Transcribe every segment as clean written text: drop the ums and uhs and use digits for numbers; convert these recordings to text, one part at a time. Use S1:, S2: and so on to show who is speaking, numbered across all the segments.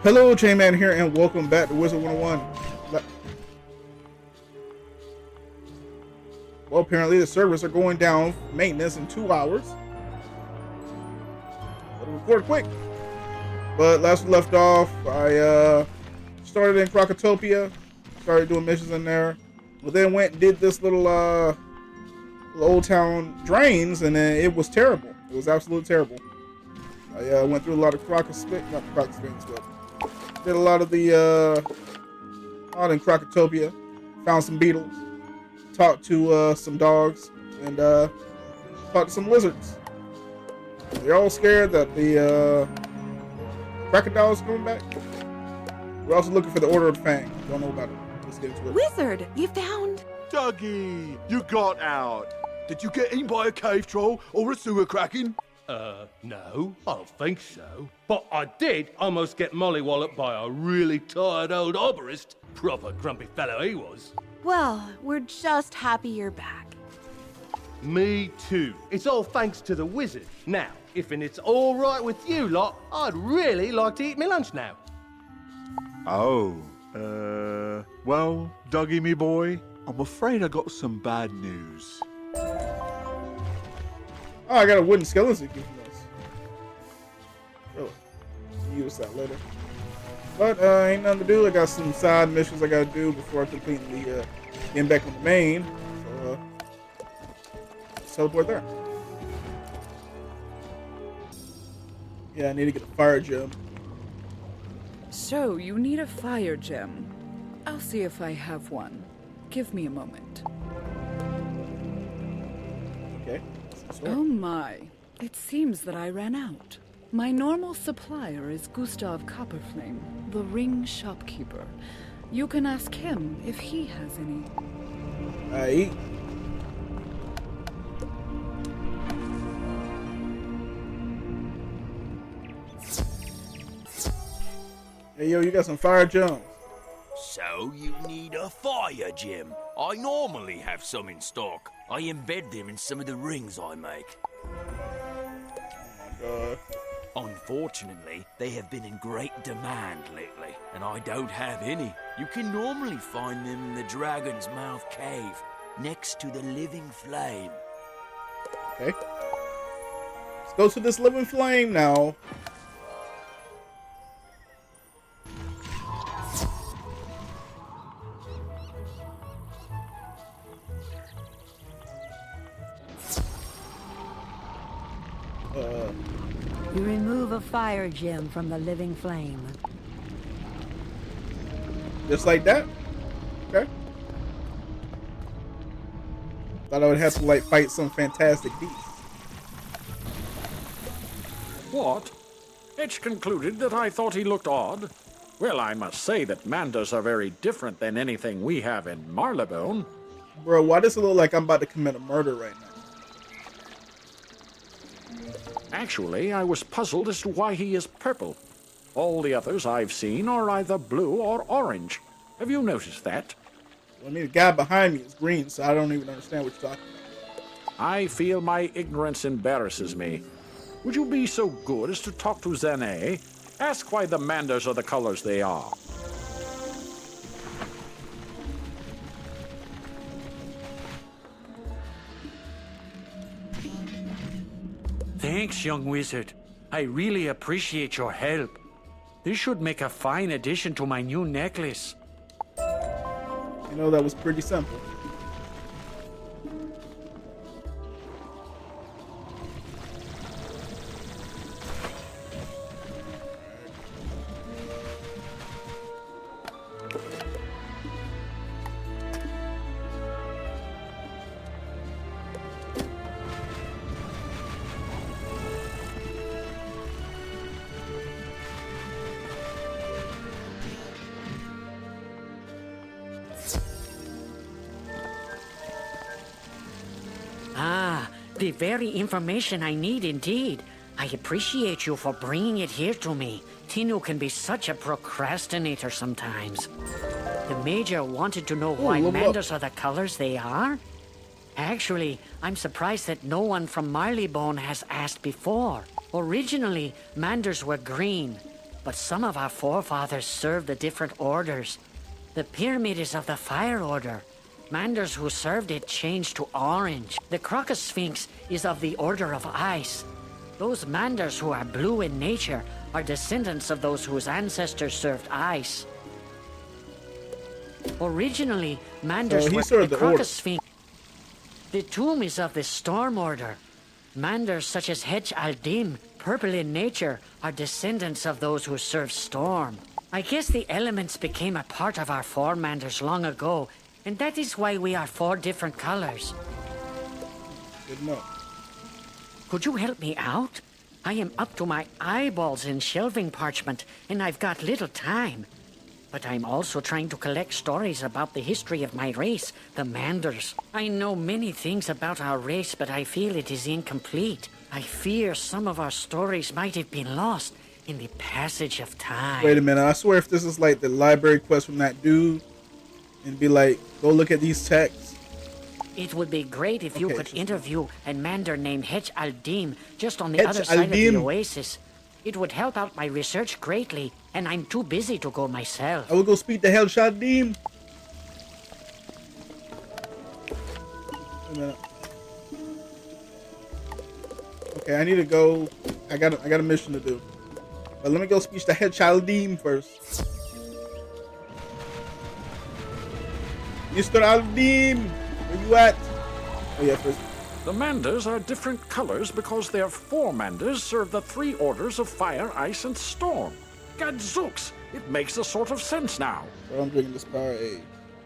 S1: Hello, Jman here, and welcome back to Wizard101. Well, apparently the servers are going down for maintenance in 2 hours. Gotta record quick. But last we left off, I started in Krokotopia, started doing missions in there. But then went and did this little old town drains, and then it was terrible. It was absolutely terrible. I went through a lot of not Krokotopia, but did a lot of the out in Krokotopia. Found some beetles, talked to some dogs, and talked to some lizards. They're all scared that the crocodile is coming back. We're also looking for the Order of Fang. Don't know about it. Let's get into it.
S2: Wizard, you found...
S3: Dougie, you got out. Did you get eaten by a cave troll or a sewer kraken?
S4: No, I don't think so. But I did almost get mollywalloped by a really tired old arborist. Proper grumpy fellow he was.
S2: Well, we're just happy you're back.
S4: Me too. It's all thanks to the wizard. Now, if it's all right with you lot, I'd really like to eat my lunch now.
S3: Oh, well, Dougie, me boy, I'm afraid I got some bad news.
S1: Oh, I got a wooden skeleton key from this. Really? Use that later. But ain't nothing to do. I got some side missions I gotta do before I completely get back on the main. So let's teleport there. Yeah, I need to get a fire gem.
S5: So, you need a fire gem. I'll see if I have one. Give me a moment.
S1: Okay.
S5: Oh my. It seems that I ran out. My normal supplier is Gustav Copperflame, the ring shopkeeper. You can ask him if he has any.
S1: Aight. Hey, yo, you got some fire gems.
S6: So you need a fire gem. I normally have some in stock. I embed them in some of the rings I make.
S1: Oh
S6: Unfortunately, they have been in great demand lately, and I don't have any. You can normally find them in the Dragon's Mouth Cave, next to the Living Flame.
S1: Okay. Let's go to this living flame now.
S7: You remove a fire gem from the living flame.
S1: Just like that? Okay. Thought I would have to, like, fight some fantastic beast.
S8: What? Hetch concluded that I thought he looked odd. Well, I must say that Manders are very different than anything we have in Marylebone.
S1: Bro, why does it look like I'm about to commit a murder right now?
S8: Actually, I was puzzled as to why he is purple. All the others I've seen are either blue or orange. Have you noticed that?
S1: I mean, the guy behind me is green, so I don't even understand what you're talking about.
S8: I feel my ignorance embarrasses me. Would you be so good as to talk to Zane? Ask why the Manders are the colors they are.
S9: Thanks, young wizard. I really appreciate your help. This should make a fine addition to my new necklace.
S1: You know, that was pretty simple.
S7: The very information I need indeed. I appreciate you for bringing it here to me. Tinu can be such a procrastinator sometimes. The Major wanted to know why Manders are the colors they are. Actually, I'm surprised that no one from Marylebone has asked before. Originally, Manders were green. but some of our forefathers served the different orders. The pyramid is of the fire order. Manders who served it changed to orange. The Krokosphinx is of the order of ice. Those Manders who are blue in nature are descendants of those whose ancestors served ice. Originally, Manders were the Krokosphinx. The tomb is of the storm order. Manders such as Hetch Al Dim, purple in nature, are descendants of those who served storm. I guess the elements became a part of our Manders long ago, and that is why we are 4 different colors.
S1: Good enough.
S7: Could you help me out? I am up to my eyeballs in shelving parchment, and I've got little time. But I'm also trying to collect stories about the history of my race, the Manders. I know many things about our race, but I feel it is incomplete. I fear some of our stories might have been lost in the passage of time.
S1: Wait a minute, I swear if this is like the library quest from that dude, and be like, go look at these texts.
S7: It would be great if you could interview a Mander named Hetch Al Dim just on the
S1: Hetch
S7: other
S1: Al
S7: side of the
S1: Dim.
S7: oasis. It would help out my research greatly, and I'm too busy to go myself.
S1: I will go speak to Hetch Al Dim. Wait a minute. Okay, I need to go. I got a mission to do. But let me go speak to Hetch Al Dim first. Mr. Al Dim, where you at? Oh yeah, first.
S8: The Manders are different colors because their 4 Manders serve the 3 orders of fire, ice, and storm. Gadzooks, it makes a sort of sense now.
S1: Bro, I'm drinking this Powerade.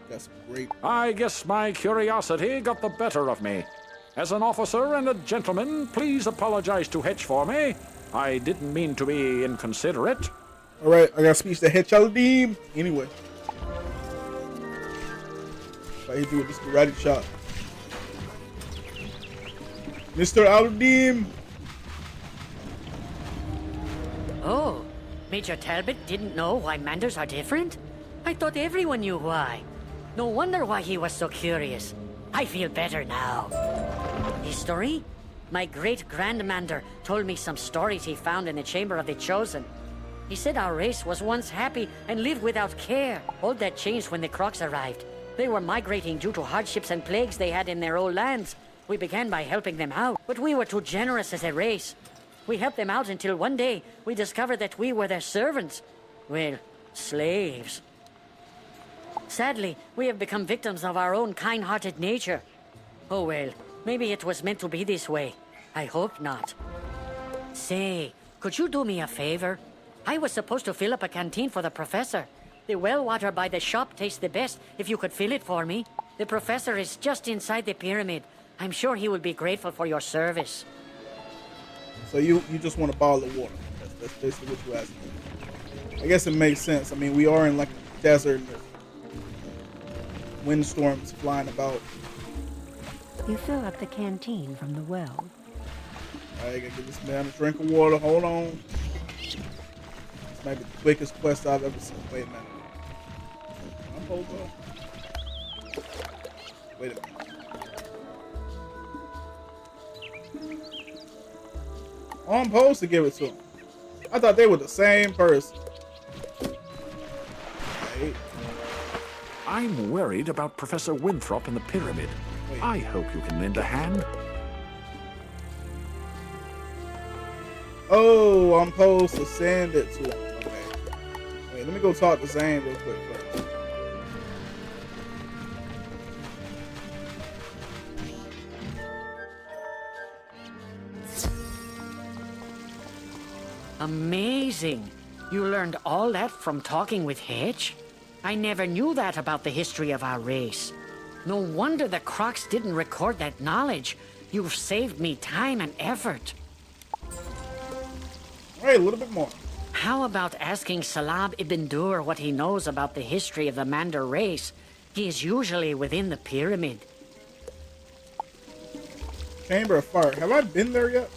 S1: Got some great.
S8: I guess my curiosity got the better of me. As an officer and a gentleman, please apologize to Hetch for me. I didn't mean to be inconsiderate.
S1: All right, I got speech to Hetch Al Dim. Anyway. I hit you with this karate chop. Mr. Al Dim.
S7: Oh, Major Talbot didn't know why Manders are different? I thought everyone knew why. No wonder why he was so curious. I feel better now. History? My great-grandmander told me some stories he found in the Chamber of the Chosen. He said our race was once happy and lived without care. All that changed when the Crocs arrived. They were migrating due to hardships and plagues they had in their old lands. We began by helping them out, but we were too generous as a race. We helped them out until one day we discovered that we were their servants. Well, slaves. Sadly, we have become victims of our own kind-hearted nature. Oh well, maybe it was meant to be this way. I hope not. Say, could you do me a favor? I was supposed to fill up a canteen for the professor. The well water by the shop tastes the best if you could fill it for me. The professor is just inside the pyramid. I'm sure he will be grateful for your service.
S1: So you just want a bottle of water. That's basically what you asking me. I guess it makes sense. I mean, we are in like a desert and there's windstorms flying about.
S10: You fill up the canteen from the well.
S1: I gotta give this man a drink of water. Hold on. This might be the quickest quest I've ever seen. Wait a minute. I'm hold on. Wait a minute. Oh, I'm supposed to give it to him. I thought they were the same person. Wait.
S8: I'm worried about Professor Winthrop and the pyramid.
S1: Wait.
S8: I hope you can lend a hand.
S1: Oh, I'm supposed to send it to him. Okay. Wait, let me go talk to Zane real quick first.
S7: Amazing. You learned all that from talking with Hetch? I never knew that about the history of our race. No wonder the Crocs didn't record that knowledge. You've saved me time and effort.
S1: Hey, a little bit more.
S7: How about asking Salab ibn Dur what he knows about the history of the Mander race? He is usually within the pyramid.
S1: Chamber of Fire. Have I been there yet?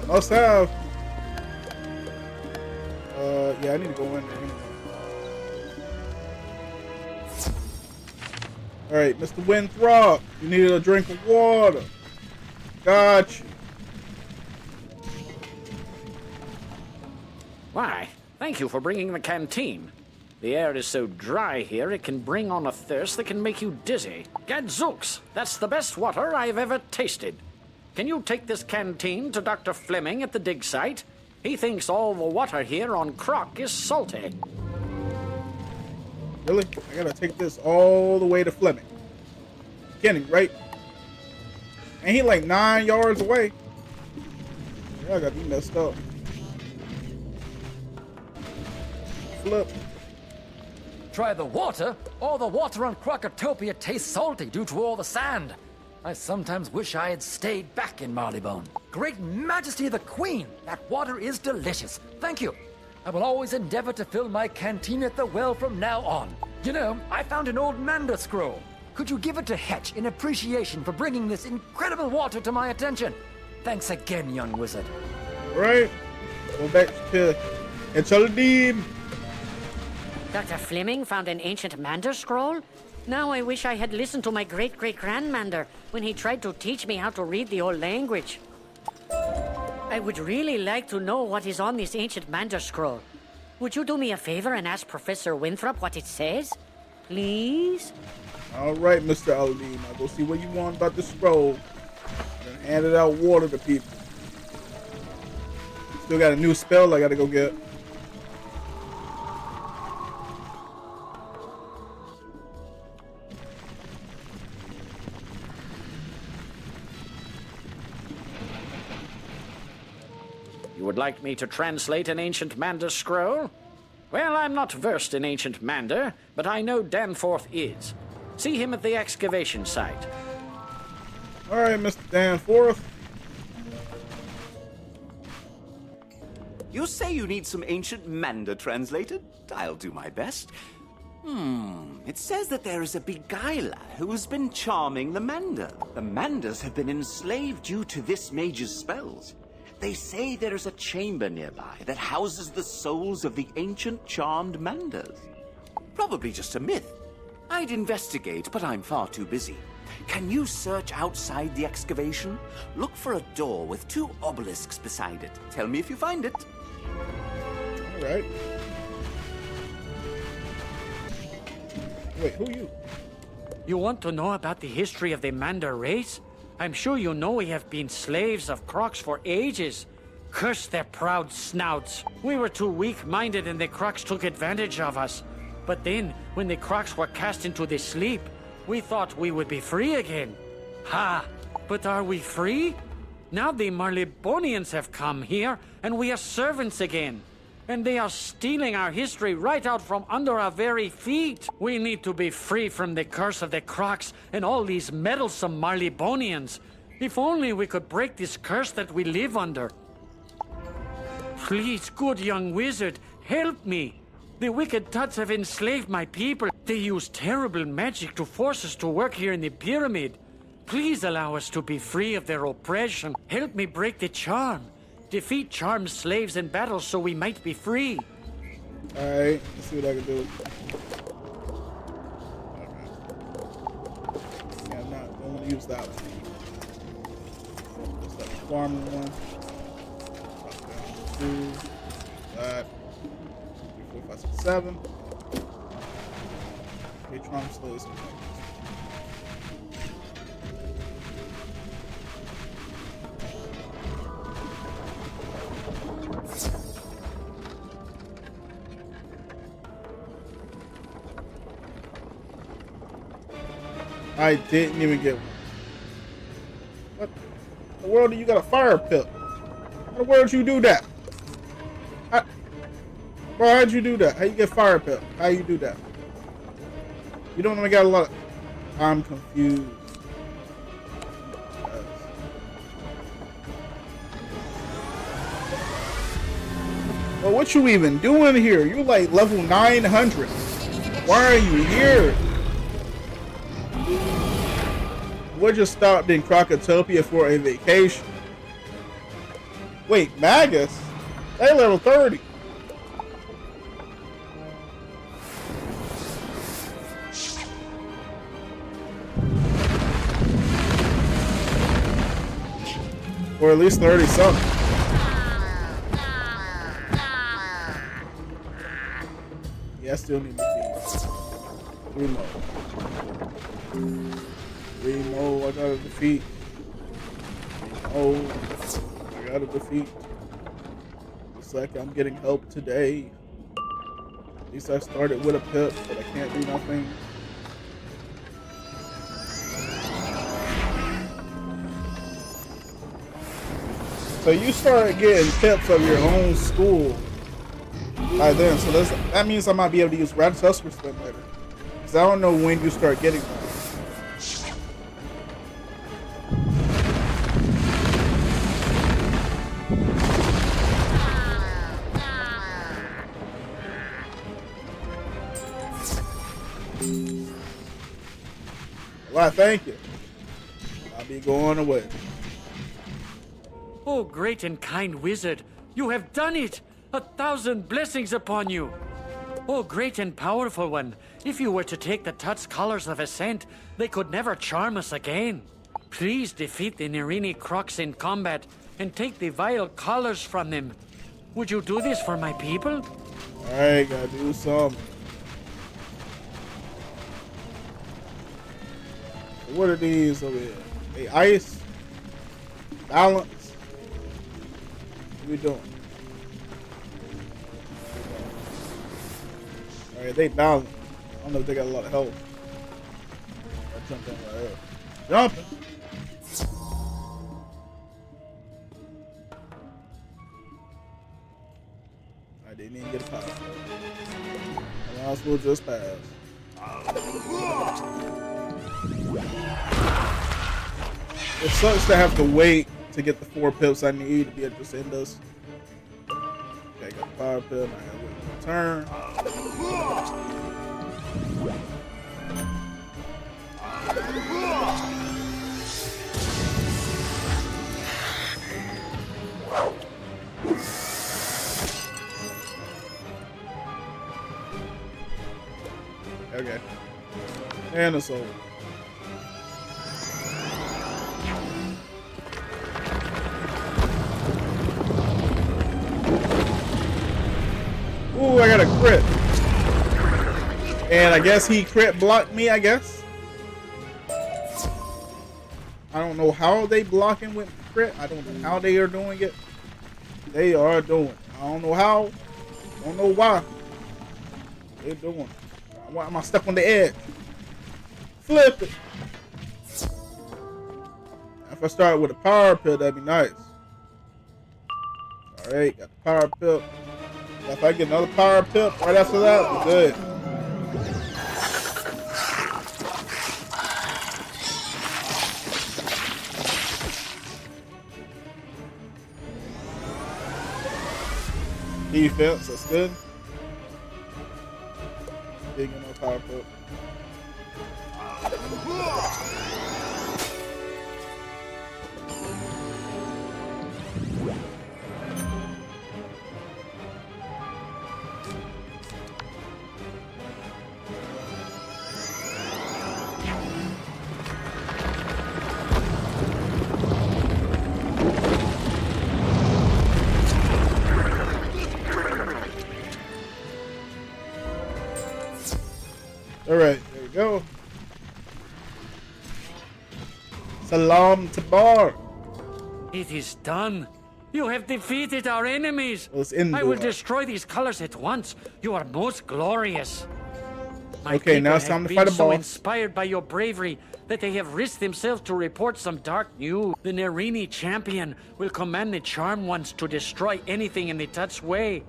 S1: Must have. Yeah, I need to go in there anyway. Alright, Mr. Winthrop, you needed a drink of water. Got you.
S8: Why, thank you for bringing the canteen. The air is so dry here, it can bring on a thirst that can make you dizzy. Gadzooks, that's the best water I've ever tasted. Can you take this canteen to Dr. Fleming at the dig site? He thinks all the water here on Krok is salty.
S1: Really? I gotta take this all the way to Fleming. Kidding, right? And he like 9 yards away. Yeah, I got me messed up. Flip.
S11: Try the water? All the water on Krokotopia tastes salty due to all the sand. I sometimes wish I had stayed back in Marleybone. Great Majesty of the Queen, that water is delicious. Thank you. I will always endeavor to fill my canteen at the well from now on. You know, I found an old Manda scroll. Could you give it to Hetch in appreciation for bringing this incredible water to my attention? Thanks again, young wizard.
S1: Right. Go back to Hetch Al Dim.
S7: Dr. Fleming found an ancient Mander scroll? Now I wish I had listened to my great-great-grandmander when he tried to teach me how to read the old language. I would really like to know what is on this ancient Mander scroll. Would you do me a favor and ask Professor Winthrop what it says? Please?
S1: All right, Mr. Al Dim. I'll go see what you want about the scroll. And hand it out water to people. Still got a new spell I gotta go get.
S8: You would like me to translate an ancient Mander scroll? Well, I'm not versed in ancient Mander, but I know Danforth is. See him at the excavation site.
S1: All right, Mr. Danforth.
S12: You say you need some ancient Mander translated? I'll do my best. It says that there is a beguiler who has been charming the Mander. The Manders have been enslaved due to this mage's spells. They say there is a chamber nearby that houses the souls of the ancient charmed Manders. Probably just a myth. I'd investigate, but I'm far too busy. Can you search outside the excavation? Look for a door with 2 obelisks beside it. Tell me if you find it.
S1: All right. Wait, who are you?
S7: You want to know about the history of the Mander race? I'm sure you know we have been slaves of Crocs for ages. Curse their proud snouts. We were too weak-minded and the Crocs took advantage of us. But then, when the Crocs were cast into the sleep, we thought we would be free again. Ha! But are we free? Now the Marleybonians have come here, and we are servants again. And they are stealing our history right out from under our very feet. We need to be free from the curse of the Crocs and all these meddlesome Marleybonians. If only we could break this curse that we live under. Please, good young wizard, help me. The wicked Tuts have enslaved my people. They use terrible magic to force us to work here in the pyramid. Please allow us to be free of their oppression. Help me break the charm. Defeat charmed slaves in battle so we might be free.
S1: Alright, let's see what I can do. Okay. Yeah, don't want to use that one. Just like the farming one. Drop down 2. That. 3, 4, 5, 6, 7. Okay, charm slaves. I didn't even get one. What in the world do you got a fire pit? How in the world you do that? Bro, how'd you do that? How you get fire pit? How you do that? You don't only got a lot of... I'm confused. Well, what you even doing here? You like level 900. Why are you here? We just stopped in Krokotopia for a vacation. Wait, Magus? They level 30. Or at least 30 something. still need to defeat. 3 more. 3 more I gotta defeat. 3 more I gotta defeat. Looks like I'm getting help today. At least I started with a pip, but I can't do nothing. So you started getting pips of your own school by then. So that means I might be able to use Rad's Husker Spin later. Because I don't know when you start getting them. Well, thank you. I'll be going away.
S9: Oh, great and kind wizard, you have done it! 1,000 blessings upon you! Oh, great and powerful one, if you were to take the Tut's colors of ascent, they could never charm us again. Please defeat the Nerini Crocs in combat and take the vile collars from them. Would you do this for my people?
S1: Alright, gotta do something. What are these over here? They ice? Balance? What are we doing? Alright, they balance. I don't know if they got a lot of health. I jumped in right here. Jumping! I didn't even get a pass. I might as well just pass. It sucks to have to wait to get the 4 pips I need to be able to just end this. Okay, got the power pip. I gotta wait my turn. Okay. And it's over. Ooh, I got a crit. And I guess he crit blocked me, I guess. I don't know how they blocking with crit. I don't know how they are doing it. They are doing it. I don't know how. I don't know why. They're doing it. Why am I stuck on the edge? Flip it. If I start with a power pill, that'd be nice. Alright, got the power pill. If I get another power pip right after that, we're good. Defense, that's good. Didn't get no power pip. Alright, there we go. Salam Tabar.
S9: It is done. You have defeated our enemies.
S1: Well,
S9: I will destroy these colors at once. You are most glorious. My
S1: okay, now
S9: people
S1: it's time
S9: have
S1: to
S9: been
S1: fight a
S9: so
S1: boss.
S9: inspired by your bravery that they have risked themselves to report some dark news. The Nerini champion will command the charmed ones to destroy anything in the Tut's way.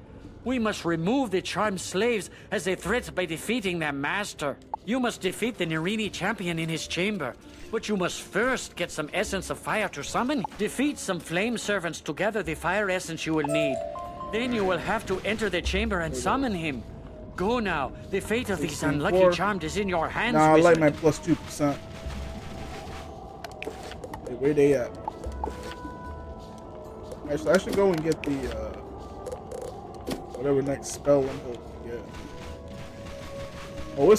S9: We must remove the charmed slaves as a threat by defeating their master. You must defeat the Nerini champion in his chamber, but you must first get some essence of fire to summon. Defeat some flame servants to gather the fire essence you will need. Then you will have to enter the chamber and summon him. Go now. The fate of these unlucky charmed is in your hands,
S1: Nah, I like
S9: wizard.
S1: my plus 2%. Hey, where they at? Actually, I should go and get the whatever next spell I'm hoping to get. Oh,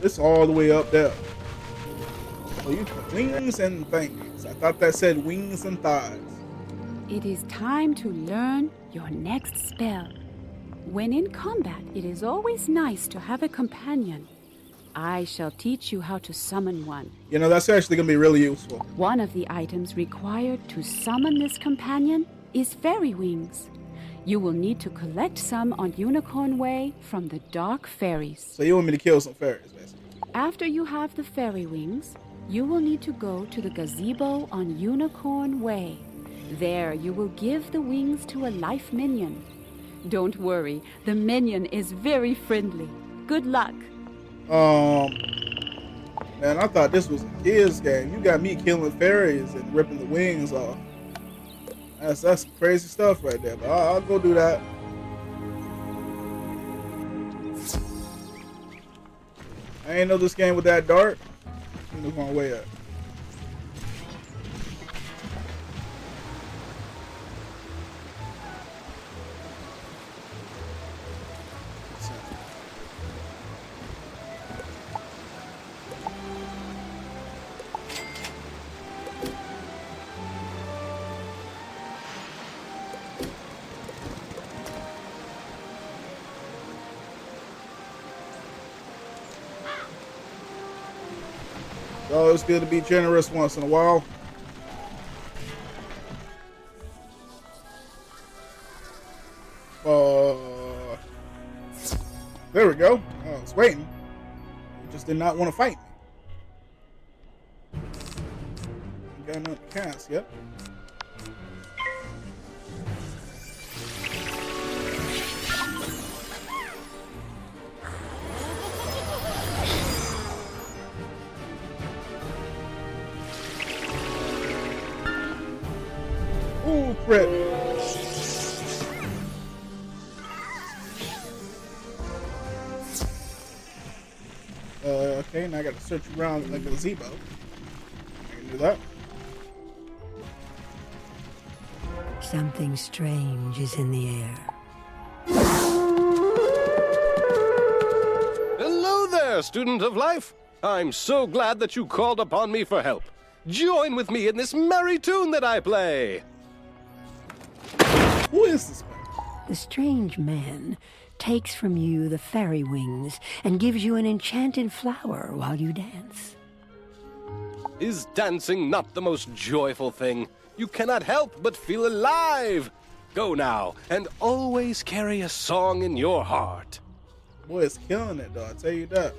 S1: it's all the way up there. Oh, you wings and things. I thought that said wings and thighs.
S13: It is time to learn your next spell. When in combat, it is always nice to have a companion. I shall teach you how to summon one.
S1: You know, that's actually going to be really useful.
S13: One of the items required to summon this companion is fairy wings. You will need to collect some on Unicorn Way from the Dark Fairies.
S1: So you want me to kill some fairies, basically?
S13: After you have the fairy wings, you will need to go to the gazebo on Unicorn Way. There, you will give the wings to a life minion. Don't worry, the minion is very friendly. Good luck.
S1: Man, I thought this was a kid's game. You got me killing fairies and ripping the wings off. That's some crazy stuff right there, but I'll go do that. I ain't know this game was that dark. I'm looking my way up. Oh, it's good to be generous once in a while. There we go. I was waiting. You just did not want to fight me. You got nothing to cast, yep. Ooh, crit. Okay, now I gotta search around in the gazebo. I can do that.
S10: Something strange is in the air.
S4: Hello there, student of life. I'm so glad that you called upon me for help. Join with me in this merry tune that I play.
S1: Who is this man?
S10: The strange man takes from you the fairy wings and gives you an enchanted flower while you dance.
S4: Is dancing not the most joyful thing? You cannot help but feel alive. Go now, and always carry a song in your heart.
S1: Boy, it's killing it, though. I'll tell you that.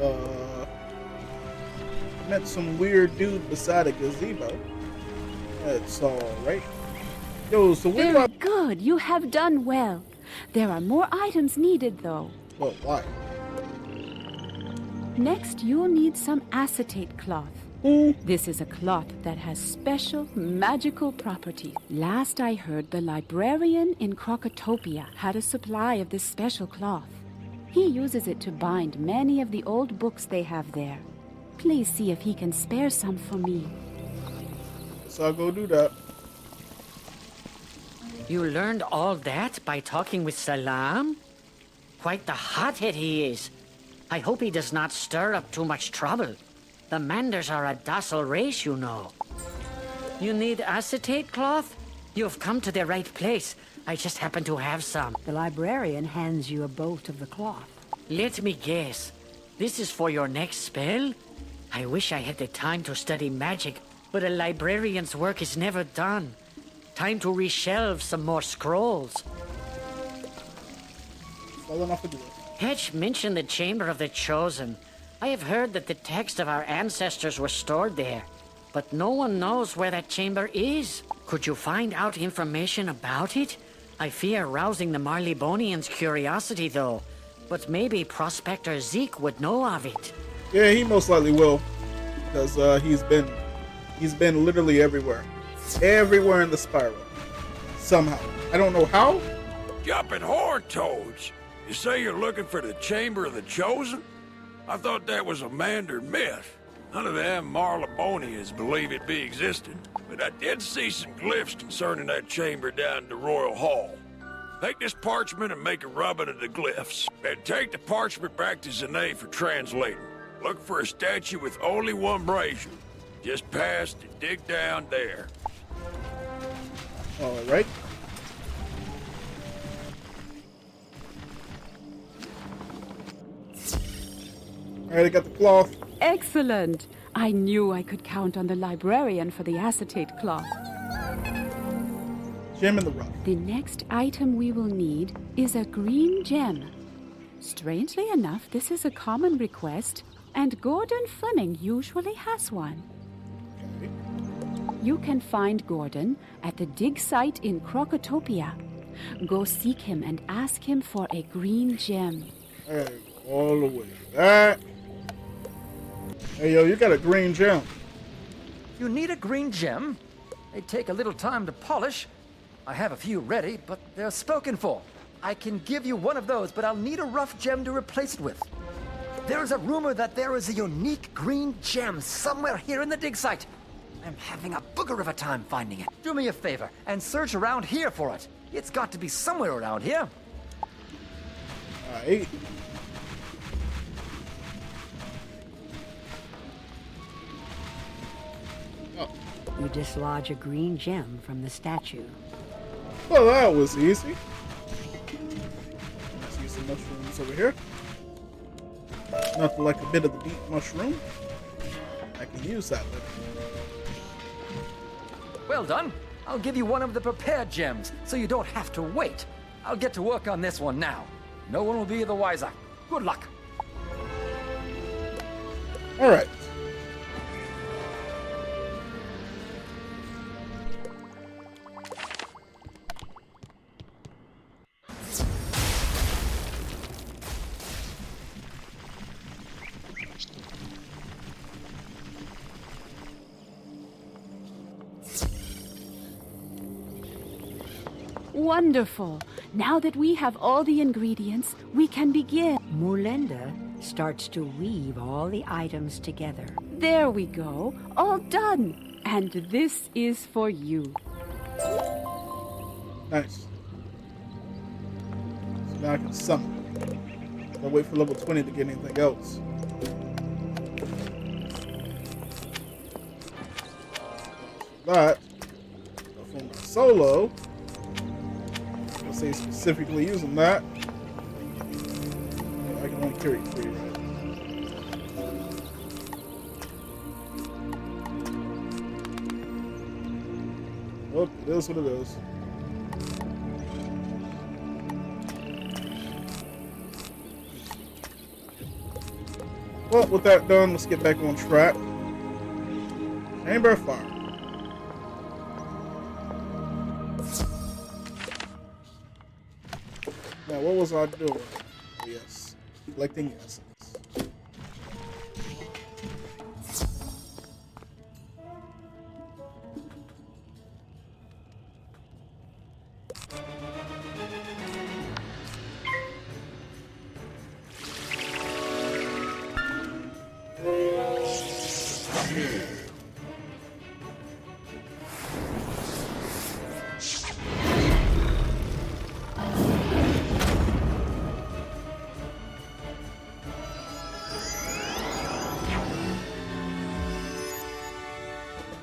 S1: Okay. Met some weird dude beside a gazebo. That's alright. Yo, so where do I...
S13: Very good. You have done well. There are more items needed, though.
S1: Well, why?
S13: Next, you'll need some acetate cloth. This is a cloth that has special magical properties. Last I heard, the librarian in Krokotopia had a supply of this special cloth. He uses it to bind many of the old books they have there. Please see if he can spare some for me.
S1: So I'll go do that.
S7: You learned all that by talking with Salam? Quite the hothead he is. I hope he does not stir up too much trouble. The Manders are a docile race, you know. You need acetate cloth? You've come to the right place. I just happen to have some.
S10: The librarian hands you a bolt of the cloth.
S7: Let me guess. This is for your next spell? I wish I had the time to study magic, but a librarian's work is never done. Time to reshelve some more scrolls.
S1: Falling off the door.
S7: Hetch mentioned the Chamber of the Chosen. I have heard that the text of our ancestors were stored there, but no one knows where that chamber is. Could you find out information about it? I fear rousing the Marleybonians' curiosity, though. But maybe Prospector Zeke would know of it.
S1: Yeah, he most likely will, because he's been literally everywhere, everywhere in the spiral, somehow. I don't know how.
S14: Jumping horn toads. You say you're looking for the Chamber of the Chosen? I thought that was a Mander myth. None of them Marleybonians believe it be existing, but I did see some glyphs concerning that chamber down in the Royal Hall. Take this parchment and make a rubbing of the glyphs, and take the parchment back to Zane for translating. Look for a statue with only one brazier. Just past and dig down there.
S1: All right. All right, I got the cloth.
S13: Excellent. I knew I could count on the librarian for the acetate cloth.
S1: Gem in the rough.
S13: The next item we will need is a green gem. Strangely enough, this is a common request, and Gordon Fleming usually has one.
S1: Okay.
S13: You can find Gordon at the dig site in Krokotopia. Go seek him and ask him for a green gem.
S1: Hey, all the way back. Hey, yo, you got a green gem.
S11: You need a green gem? They take a little time to polish. I have a few ready, but they're spoken for. I can give you one of those, but I'll need a rough gem to replace it with. There is a rumor that there is a unique green gem somewhere here in the dig site. I'm having a booger of a time finding it. Do me a favor and search around here for it. It's got to be somewhere around here.
S1: All right.
S10: You dislodge a green gem from the statue.
S1: Well, that was easy. Let's see some mushrooms over here. Nothing like a bit of the deep mushroom. I can use that later.
S11: Well done. I'll give you one of the prepared gems, so you don't have to wait. I'll get to work on this one now. No one will be the wiser. Good luck.
S1: All right.
S13: Wonderful. Now that we have all the ingredients, we can begin.
S10: Mulenda starts to weave all the items together.
S13: There we go. All done. And this is for you.
S1: Nice. So now I can summon. I'll wait for level 20 to get anything else. That. For my solo. I'll say specifically using that. I can only carry 3, right? Oh, it is what it is. Well, with that done, let's get back on track. Chamber of Fire. Now, what was I doing? Yes, collecting essence.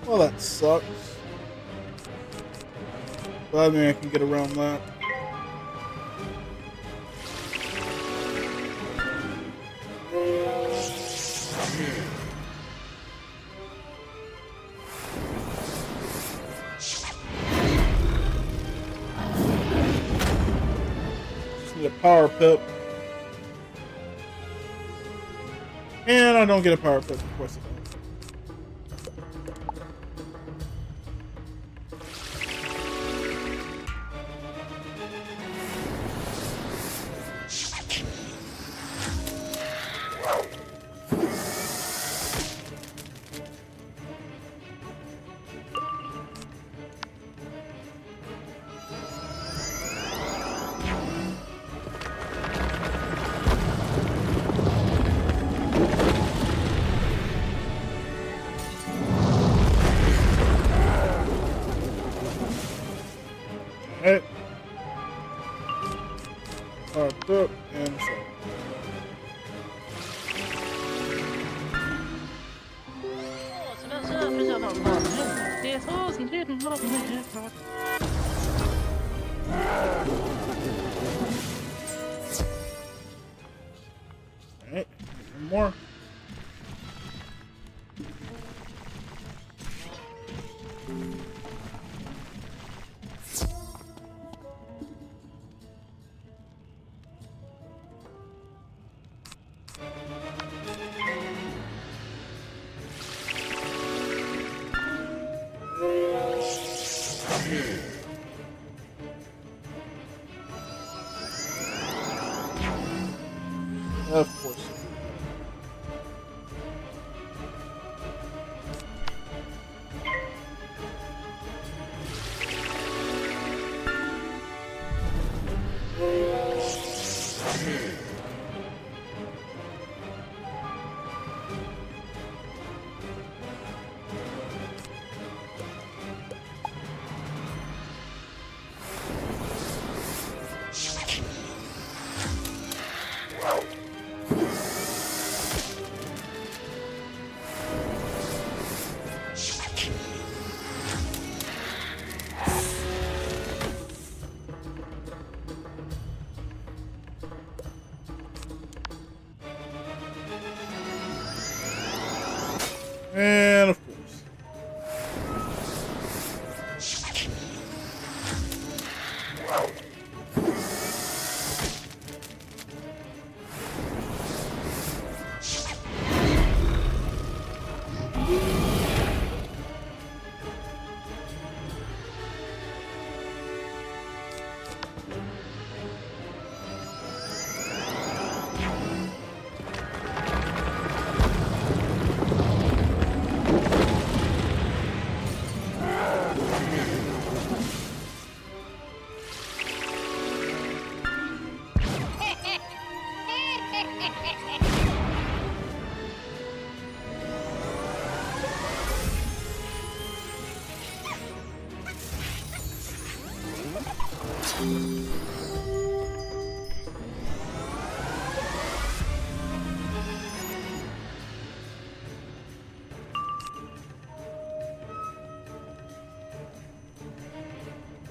S1: Well, that sucks. But I mean, I can get around that. Just need a power pip. And I don't get a power pip, of course I don't. Alright. Powered up and so. Alright, one more. Of course. And of course.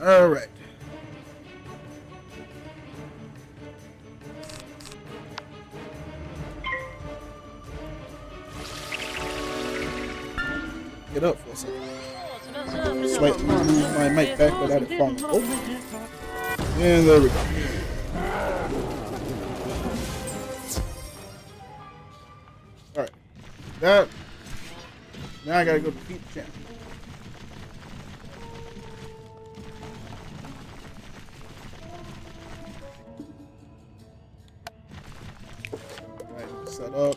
S1: All right. Get up for a second. Slightly move my mic back without it falling over. And there we go. Alright. That. Now I gotta go defeat the champ. Alright, set up.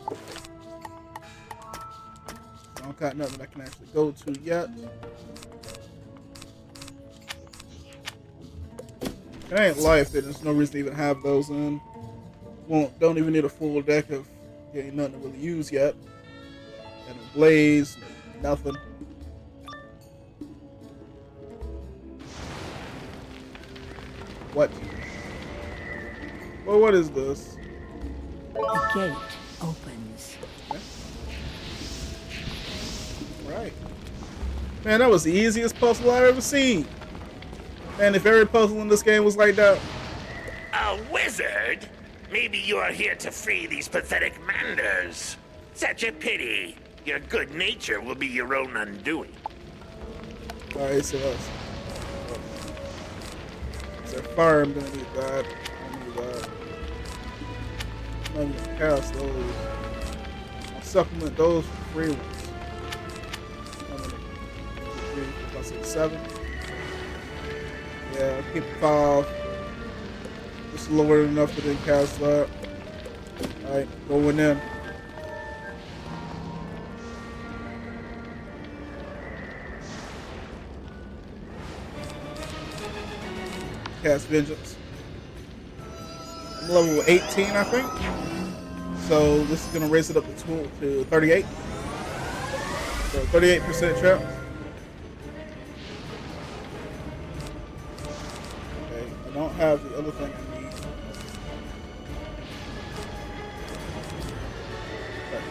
S1: I don't got nothing I can actually go to yet. It ain't life, there's no reason to even have those in. Don't even need a full deck of ain't nothing to really use yet. And a blaze, nothing. What? Well, what is this?
S10: The gate opens.
S1: Okay. Right. Man, that was the easiest puzzle I've ever seen. Man, if every puzzle in this game was like that.
S15: A wizard? Maybe you are here to free these pathetic manders. Such a pity. Your good nature will be your own undoing.
S1: Alright, so that's... So fire, I'm gonna need that. I need that. I'm not gonna cast those. I'll supplement those for free ones. I'm gonna plus 7. Yeah, I'll keep 5. Just lower enough to then cast that. Alright, going in. Cast Vengeance. I'm level 18, I think. So this is gonna raise it up to 38. So 38% chance. Okay, I don't have the other thing I need.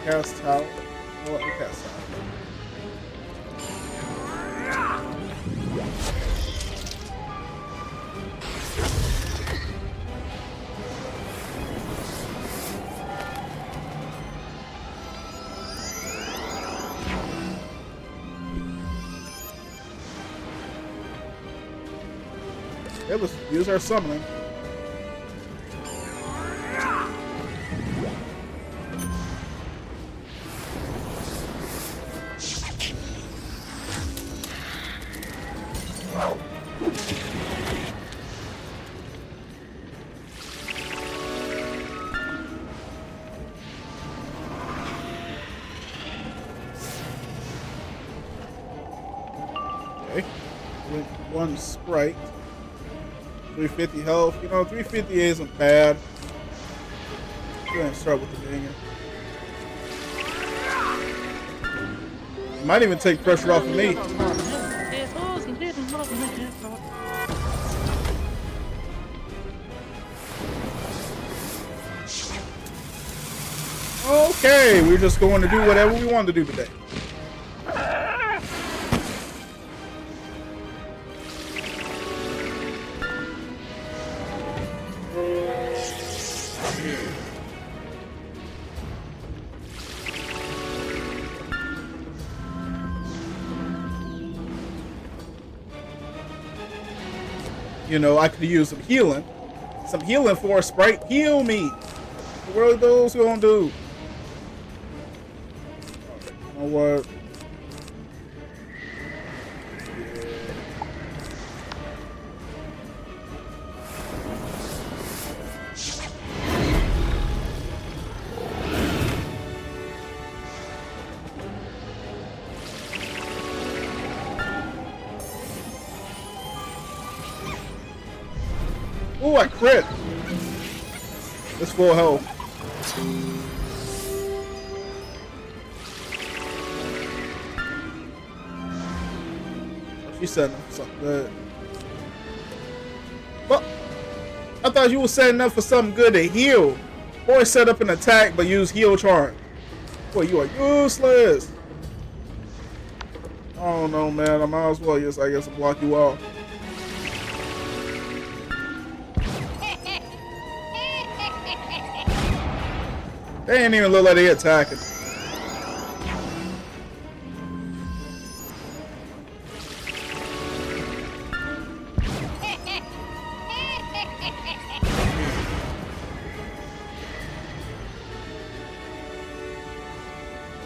S1: Cast Tower. I'll let me cast Tower. Okay, let's use our summoning. Okay, one sprite. 350 health. You know, 350 isn't bad. Go ahead and start with the banger. Might even take pressure off of me. Okay, we're just going to do whatever we want to do today. You know, I could use some healing. Some healing for a sprite. Heal me. What are those gonna do? You know what? Ooh, I crit. It's full health. She said something good. Well, I thought you were setting up for something good to heal. Boy, set up an attack but use heal charm. Boy, you are useless. I don't know, man. I might as well just, I guess, block you off. They ain't even look like they attacking.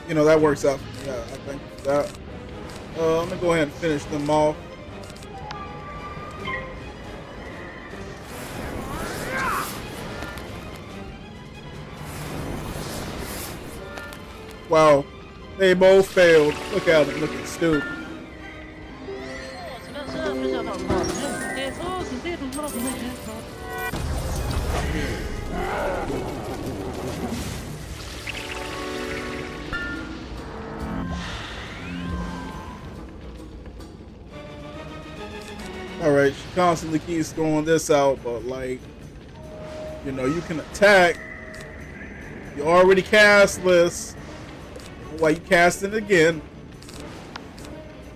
S1: You know, that works out for me. Yeah, I think that. I'm gonna go ahead and finish them off. Wow, they both failed. Look at them looking stupid. Alright, she constantly keeps throwing this out, but like, you know, you can attack. You already cast this. Why you cast it again?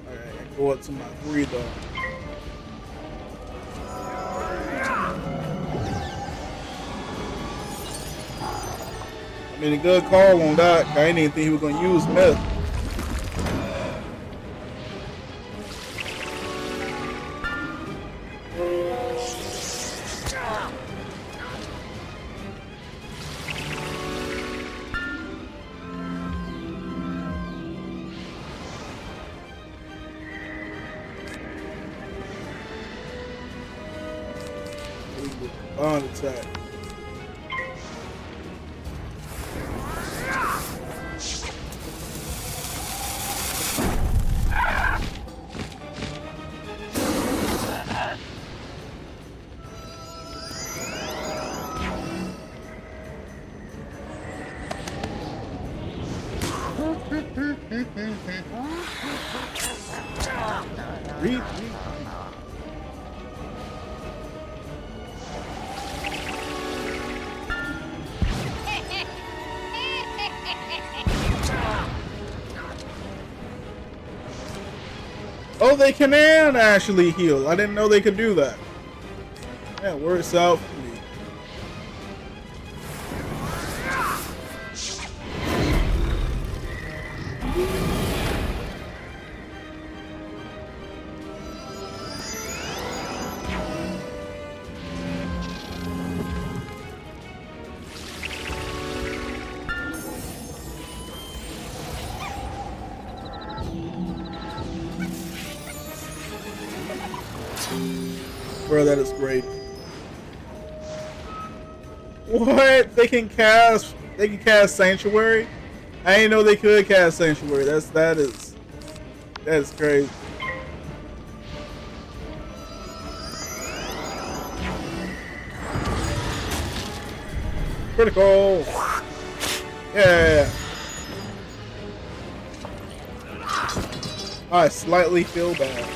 S1: Alright, go up to my breather. I mean, a good call on that. I didn't even think he was going to use myth. On attack. Read. Oh, they can actually heal. I didn't know they could do that. Yeah, works out for me. Bro, that is great. What? They can cast Sanctuary? I didn't know they could cast Sanctuary. That is crazy. Critical. Yeah. I slightly feel bad.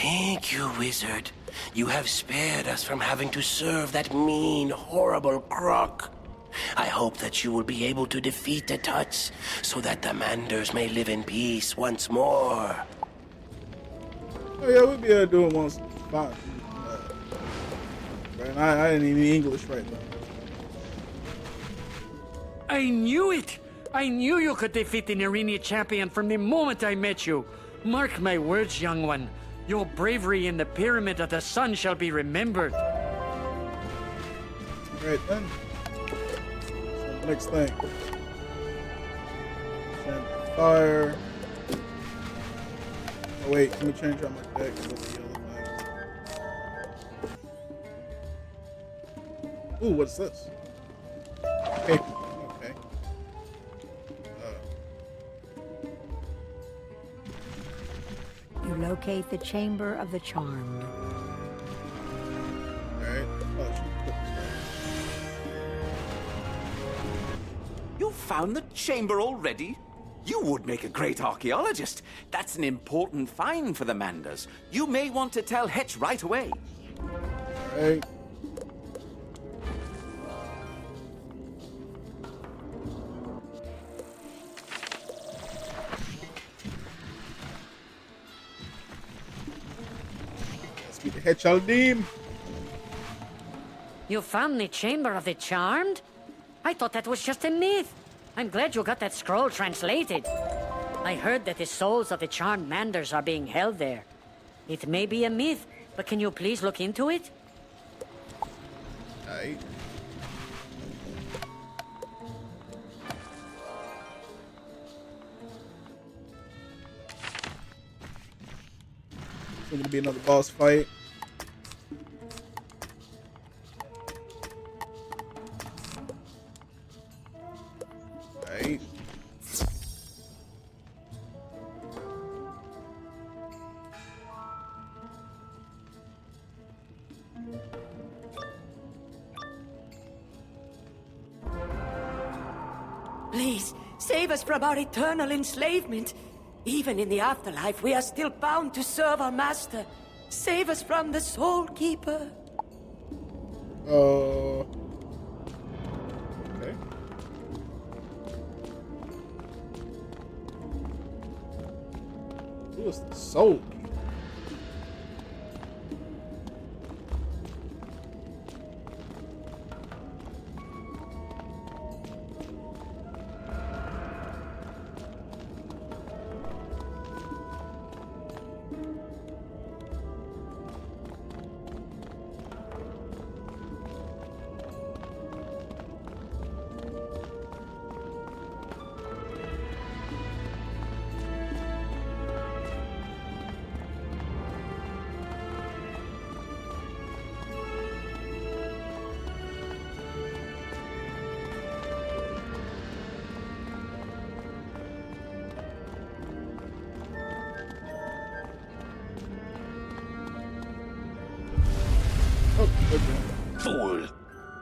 S15: Thank you, Wizard. You have spared us from having to serve that mean, horrible Krok. I hope that you will be able to defeat the Tuts so that the Manders may live in peace once more.
S1: Oh yeah, we'll be able to do it once. Fine. Man, I didn't need English right now.
S9: I knew it! I knew you could defeat the Nerini champion from the moment I met you. Mark my words, young one. Your bravery in the Pyramid of the Sun shall be remembered.
S1: Right then. So next thing. Fire. Oh wait, let me change out my deck. Ooh, what's this? Okay. Okay.
S10: You locate the Chamber of the Charmed.
S1: Alright.
S12: You found the chamber already? You would make a great archaeologist. That's an important find for the Manders. You may want to tell Hetch right away.
S1: Alright. Let's get Hetch Al Dim.
S7: You found the Chamber of the Charmed? I thought that was just a myth. I'm glad you got that scroll translated. I heard that the souls of the Charmed Manders are being held there. It may be a myth, but can you please look into it?
S1: Aye. It's gonna be another boss fight. Right.
S16: Please, save us from our eternal enslavement. Even in the afterlife, we are still bound to serve our master. Save us from the Soul Keeper.
S1: Okay. Who is the Soul Keeper?
S15: Fool!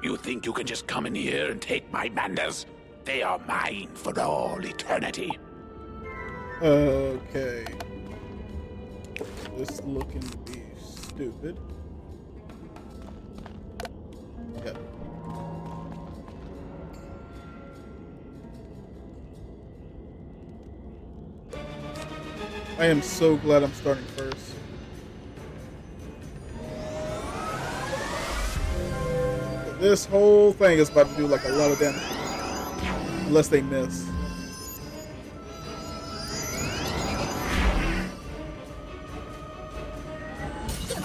S15: You think you can just come in here and take my Manders? They are mine for all eternity.
S1: Okay. This looking to be stupid. Yep. I am so glad I'm starting first. This whole thing is about to do like a lot of damage. Unless they miss. So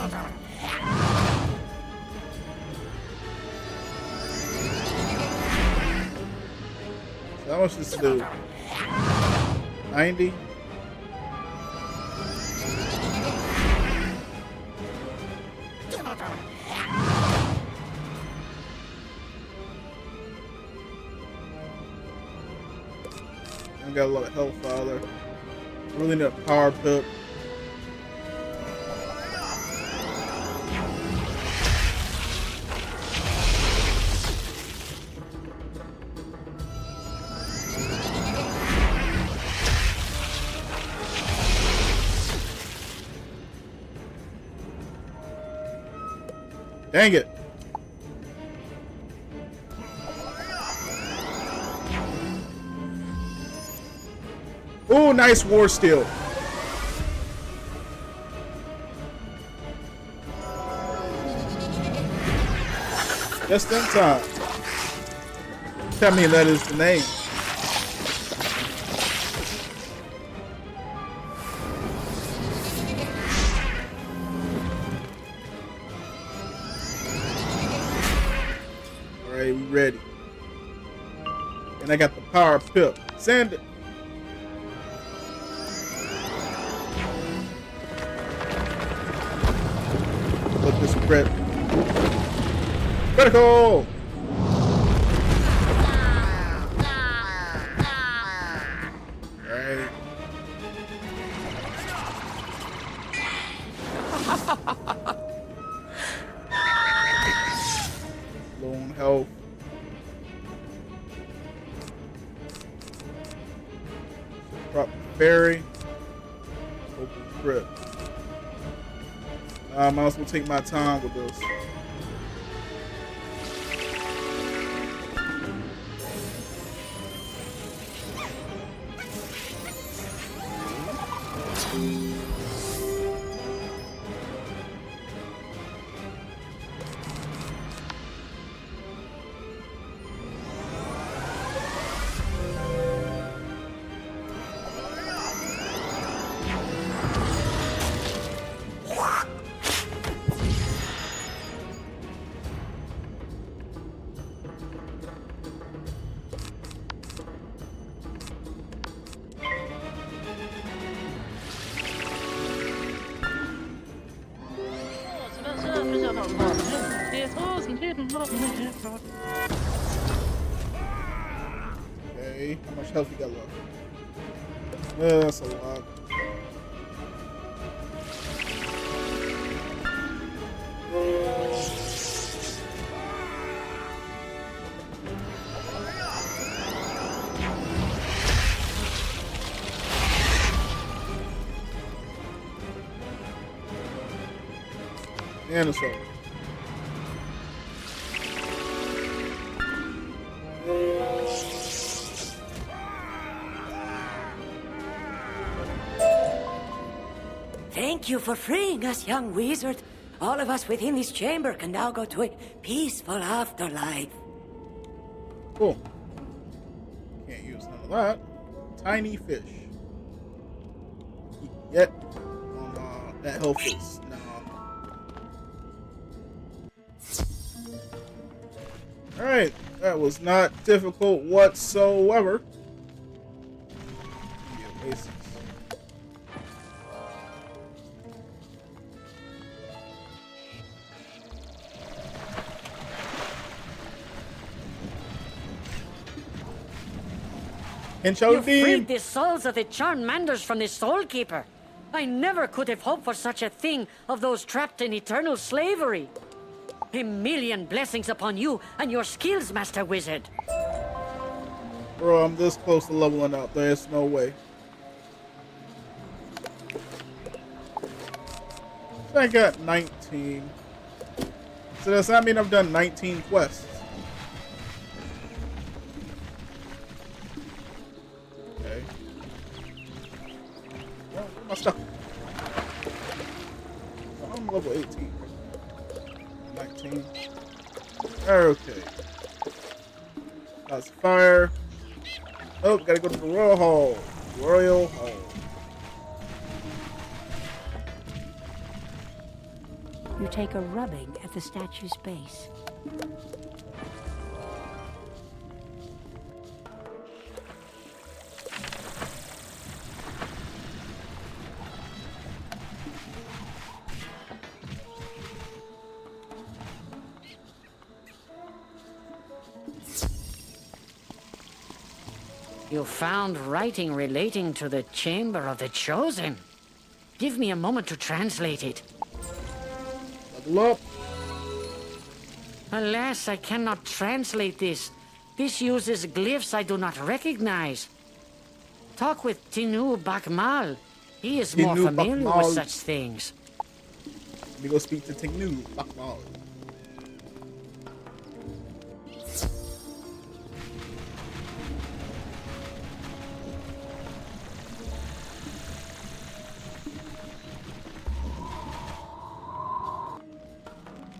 S1: how much does this do? 90? I got a lot of health either. Really need a power pip. Dang it. Ooh, nice war steal. Just in time. Tell me that is the name. Alright, we ready. And I got the power pip. Send it. Look this crit. Critical! Alright. Low on health. Prop fairy. Open crit. I might as well take my time with this. Okay, how much health you got left? That's a lot. And it's over.
S16: Thank you for freeing us, young wizard. All of us within this chamber can now go to a peaceful afterlife.
S1: Cool. Can't use none of that. Tiny fish. Yet, that health is now. Alright, that was not difficult whatsoever. The oasis. Hetch Al
S7: You
S1: Dim.
S7: freed the souls of the Charmanders from the Soul Keeper. I never could have hoped for such a thing of those trapped in eternal slavery. A million blessings upon you and your skills, Master Wizard.
S1: Bro, I'm this close to leveling up. There's no way. So I got 19. So does that mean I've done 19 quests? Okay. Well, where my stuff. I'm level 18. 19. Okay. That's fire. Oh, gotta go to the Royal Hall. Royal Hall.
S10: You take a rubbing at the statue's base.
S7: You found writing relating to the Chamber of the Chosen. Give me a moment to translate it.
S1: Level up.
S7: Alas, I cannot translate this. This uses glyphs I do not recognize. Talk with Tinu Bakmal. He is more
S1: Tinu
S7: familiar
S1: Bakmal.
S7: with such things.
S1: Let me go speak to Tinu Bakmal.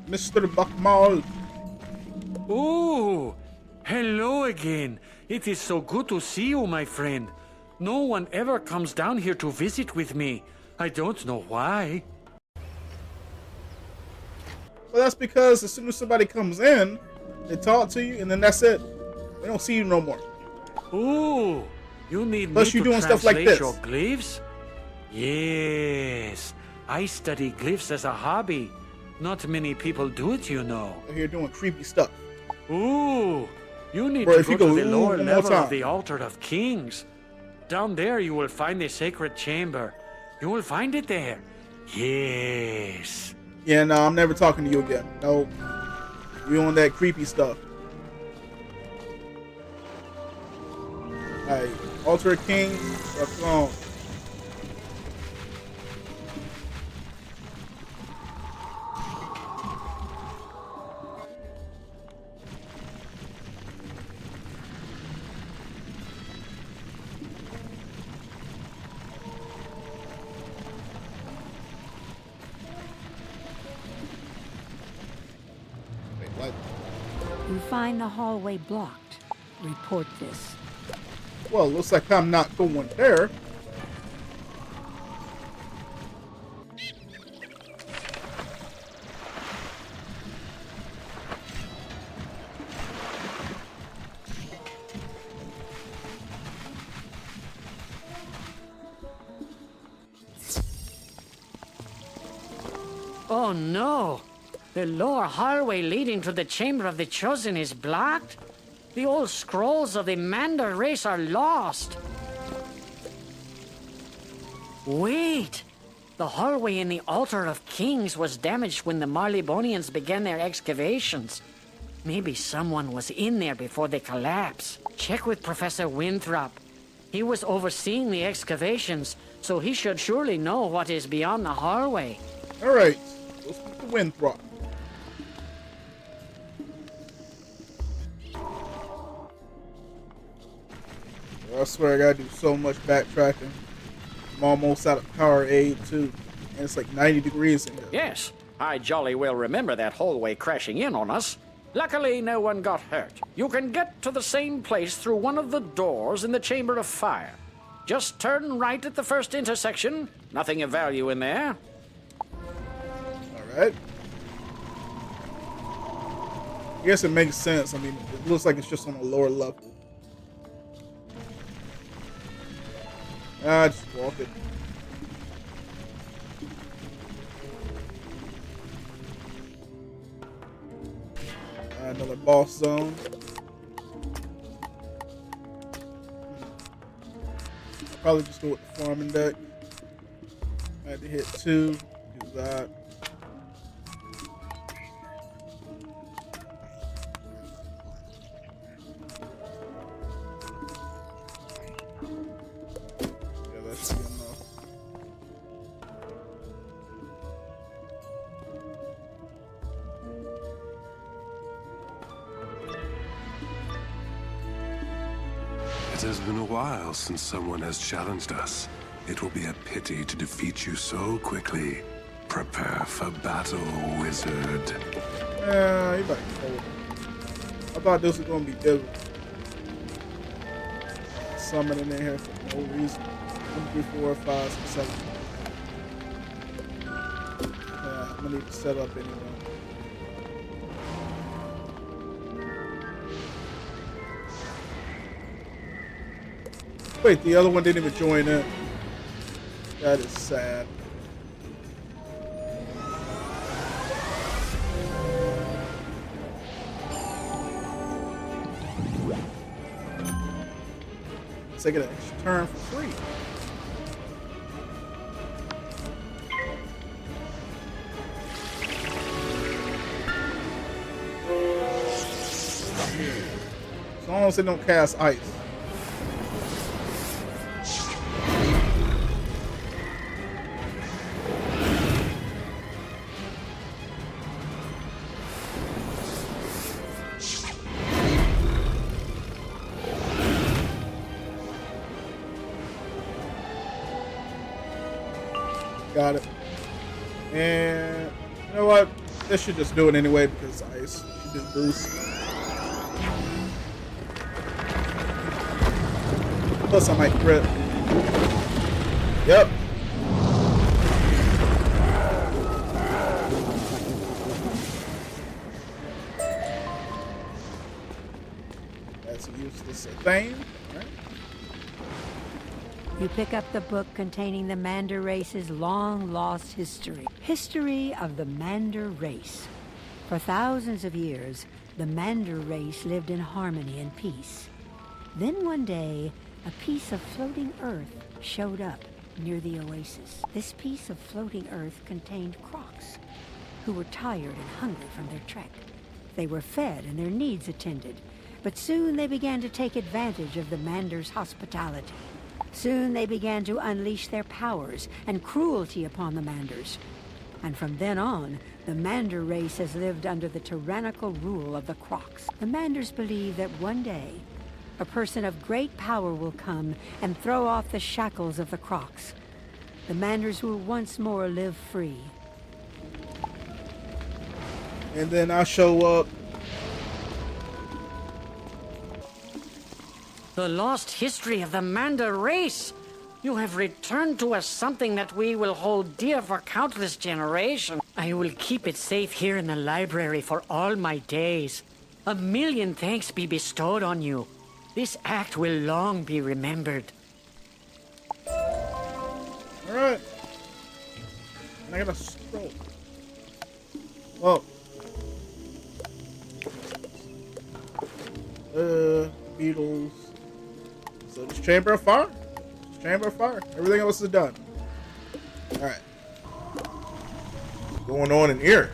S1: Mr. Bakmal.
S9: Oh, hello again. It is so good to see you, my friend. No one ever comes down here to visit with me. I don't know why.
S1: Well, that's because as soon as somebody comes in, they talk to you, and then that's it. They don't see you no more.
S9: Oh, you need
S1: Plus
S9: me
S1: you
S9: to
S1: doing stuff like
S9: translate
S1: this.
S9: your glyphs? Yes, I study glyphs as a hobby. Not many people do it, you know.
S1: They're here doing creepy stuff.
S9: Ooh, you need
S1: Bro,
S9: to
S1: if
S9: go
S1: you
S9: to
S1: go
S9: the lower
S1: one more
S9: level
S1: time.
S9: of the Altar of Kings. Down there you will find the sacred chamber. You will find it there. Yes.
S1: Yeah, no, I'm never talking to you again. No. You on that creepy stuff. Alright, Altar of Kings, our throne.
S10: You find the hallway blocked. Report this.
S1: Well, looks like I'm not going there.
S7: Oh no! The lower hallway leading to the Chamber of the Chosen is blocked. The old scrolls of the Mander race are lost. Wait! The hallway in the Altar of Kings was damaged when the Marleybonians began their excavations. Maybe someone was in there before they collapsed. Check with Professor Winthrop. He was overseeing the excavations, so he should surely know what is beyond the hallway.
S1: Alright, let's speak to Winthrop. I swear I gotta do so much backtracking. I'm almost out of Powerade too. And it's like 90 degrees in here.
S8: Yes, I jolly well remember that hallway crashing in on us. Luckily, no one got hurt. You can get to the same place through one of the doors in the Chamber of Fire. Just turn right at the first intersection. Nothing of value in there.
S1: Alright. I guess it makes sense. I mean, it looks like it's just on a lower level. Just walk it. Another boss zone. I'll probably just go with the farming deck. I had to hit 2. Do that. Yeah, that should be enough.
S17: It has been a while since someone has challenged us. It will be a pity to defeat you so quickly. Prepare for battle, wizard.
S1: Yeah, you better fold. I thought this was gonna be different. Summoning in here for no reason. 1, 2, 4, 5, 6, 7. Yeah, I'm gonna need to set up anyway. Wait, the other one didn't even join in. That is sad. Let's take an extra turn for free. As long as they don't cast ice. Got it. And you know what? This should just do it anyway because ice should just boost. Plus I might crit. Yep. That's a useless thing. Right?
S10: You pick up the book containing the Mander race's long-lost history. History of the Mander race. For thousands of years, the Mander race lived in harmony and peace. Then one day, a piece of floating earth showed up near the oasis. This piece of floating earth contained Crocs, who were tired and hungry from their trek. They were fed and their needs attended, but soon they began to take advantage of the Mander's hospitality. Soon they began to unleash their powers and cruelty upon the Manders. And from then on, the Mander race has lived under the tyrannical rule of the Crocs. The Manders believe that one day, a person of great power will come and throw off the shackles of the Crocs. The Manders will once more live free.
S1: And then I show up.
S7: The lost history of the Mander race. You have returned to us something that we will hold dear for countless generations. I will keep it safe here in the library for all my days. A million thanks be bestowed on you. This act will long be remembered.
S1: All right. And I got a scroll. Well. Beetles. So this Chamber of Fire? Chamber of Fire. Everything else is done. Alright. What's going on in here?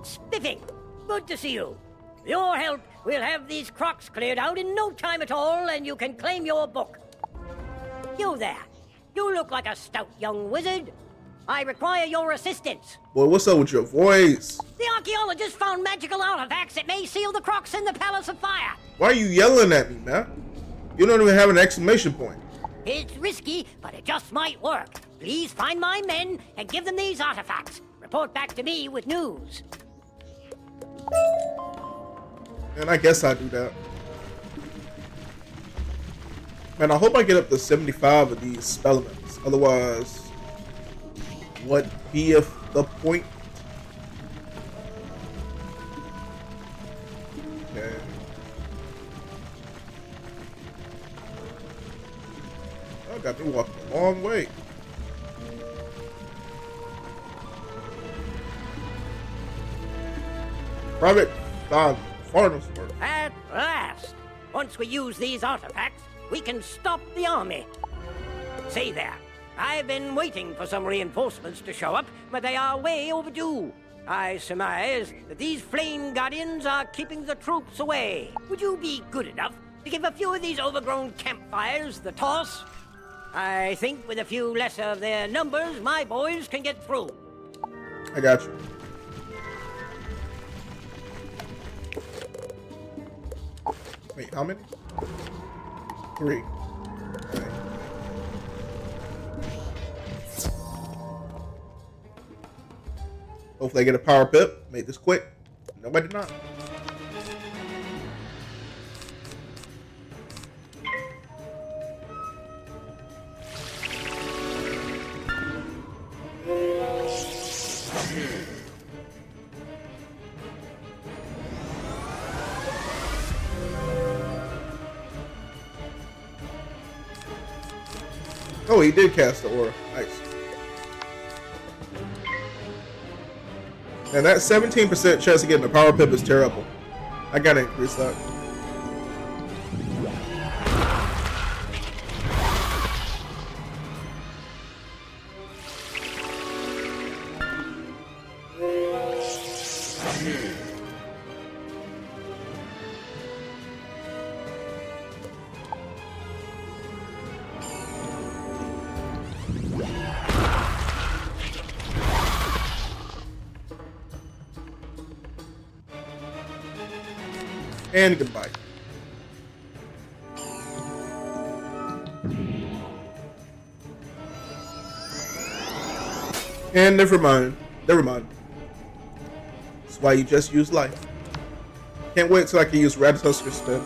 S18: Spiffing! Good to see you. With your help, we'll have these Crocs cleared out in no time at all, and you can claim your book. You there. You look like a stout young wizard. I require your assistance.
S1: Boy, what's up with your voice?
S18: The archaeologist found magical artifacts that may seal the Crocs in the Palace of Fire.
S1: Why are you yelling at me, man? You don't even have an exclamation point.
S18: It's risky, but it just might work. Please find my men and give them these artifacts. Report back to me with news.
S1: And I guess I do that. Man, I hope I get up to 75 of these spellements. Otherwise, what beeth the point? Okay. I got me walking a long way. Private Farnham's work.
S18: At last! Once we use these artifacts, we can stop the army. Say there, I've been waiting for some reinforcements to show up, but they are way overdue. I surmise that these flame guardians are keeping the troops away. Would you be good enough to give a few of these overgrown campfires the toss? I think with a few less of their numbers, my boys can get through.
S1: I got you. Wait, how many? 3. Okay. Hopefully I get a power pip. Make this quick. Nobody did not. Oh, he did cast the aura. Nice. And that 17% chance of getting a power pip is terrible. I gotta increase that. And goodbye. And never mind. Never mind. That's why you just use life. Can't wait till I can use Ratatusker spin.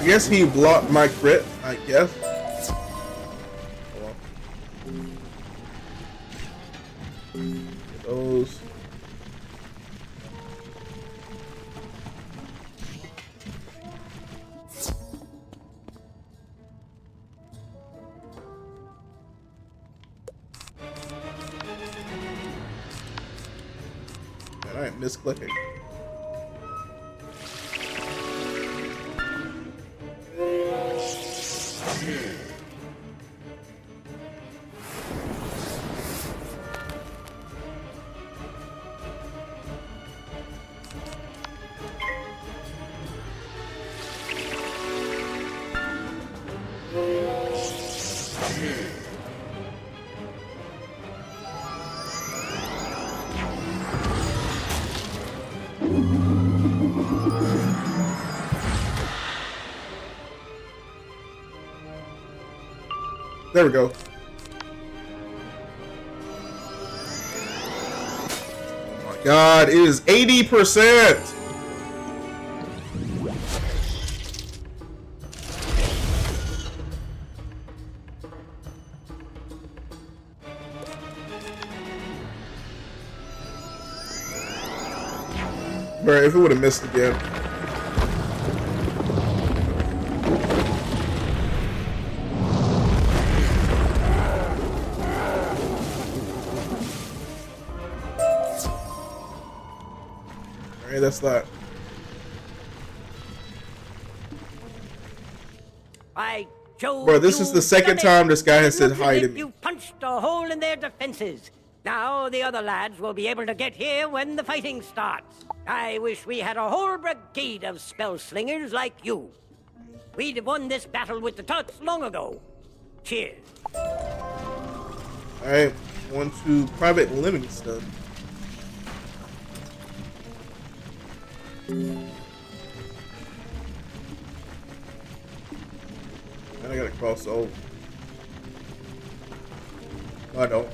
S1: I guess he blocked my crit, I guess. Those. And I am misclicking. There we go. Oh my god, it is 80%! Bro, if it would have missed again. That's that. Bro, this is the second time this guy has said hi to me.
S18: You punched a hole in their defenses. Now the other lads will be able to get here when the fighting starts. I wish we had a whole brigade of spell slingers like you. We'd have won this battle with the Tuts long ago. Cheers.
S1: Alright, on to Private Livingston. And I gotta cross over. No, I don't.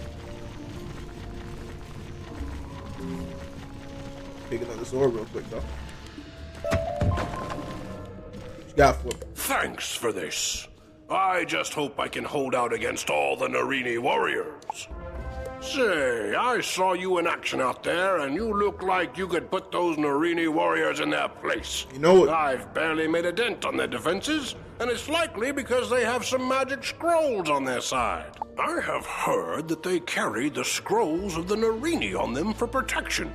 S1: Picking up this orb real quick, though. What you got for me?
S14: Thanks for this. I just hope I can hold out against all the Narini warriors. Say, I saw you in action out there, and you look like you could put those Narini warriors in their place.
S1: You know what?
S14: I've barely made a dent on their defenses, and it's likely because they have some magic scrolls on their side. I have heard that they carry the scrolls of the Narini on them for protection.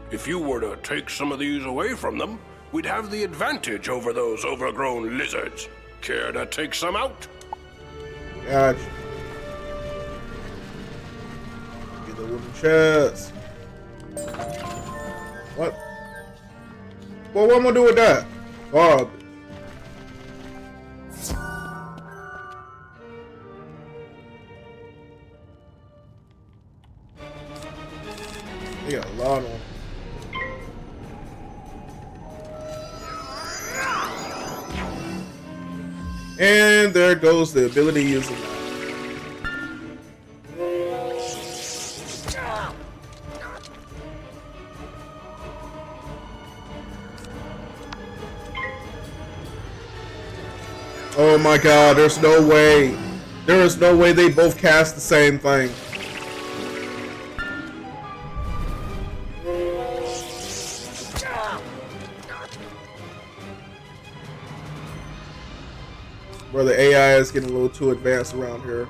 S14: If you were to take some of these away from them, we'd have the advantage over those overgrown lizards. Care to take some out?
S1: Gotcha. Get the wooden chest. What? what am I gonna do with that? Garbage. They got a lot on. And there goes the ability using that. Oh my god, there's no way. There is no way they both cast the same thing. Bro, the AI is getting a little too advanced around here.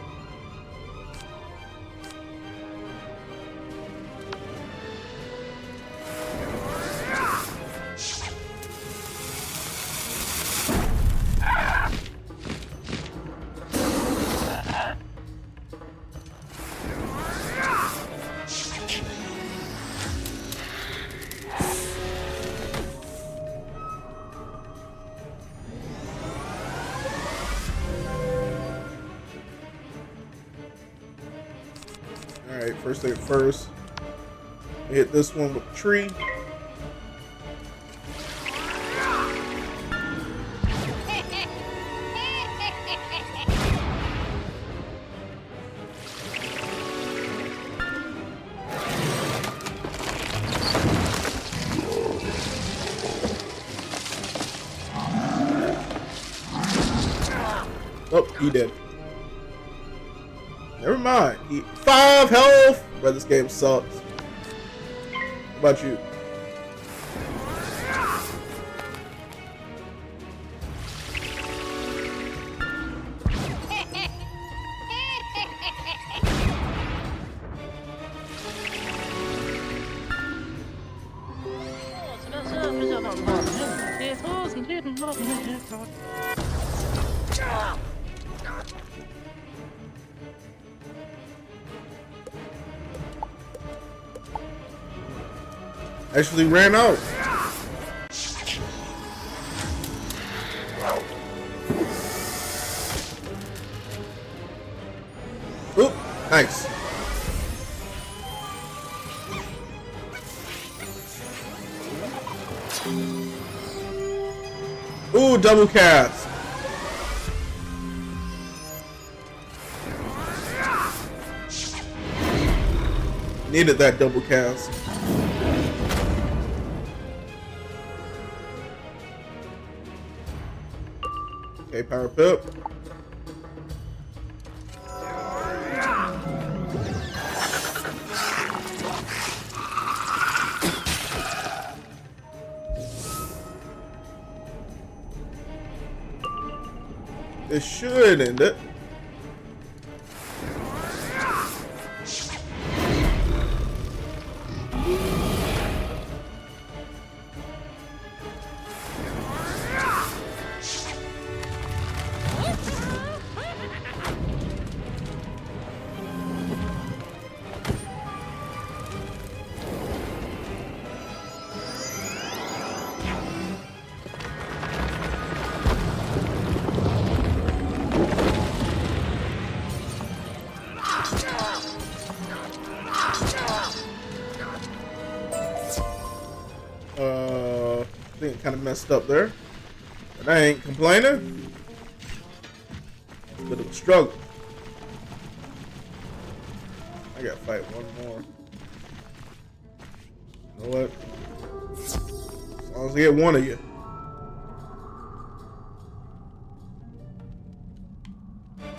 S1: Alright, first thing first. Hit this one with the tree. Oh, he did. Never mind. 5 health. But this game sucks. What about you? Actually ran out. Oop, nice. Ooh, double cast. Needed that double cast. Okay, power pip. This should end it. I think it kind of messed up there, but I ain't complaining. It's a bit of a struggle. I gotta fight one more. You know what? As long as I get one of you.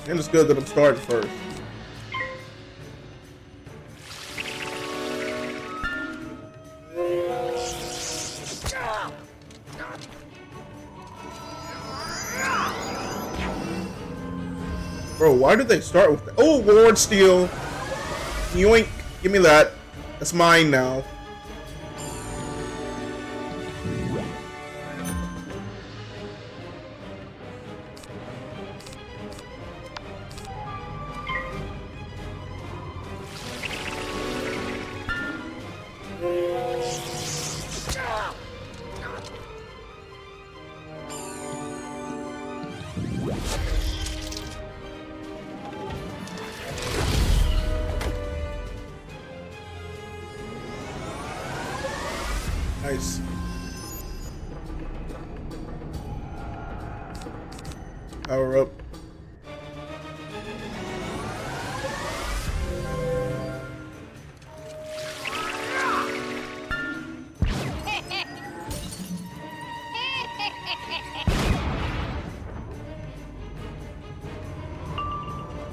S1: And it's good that I'm starting first. Bro, why did they start with that? Oh, Lord Steel. Yoink. Give me that. That's mine now. Nice. Power up.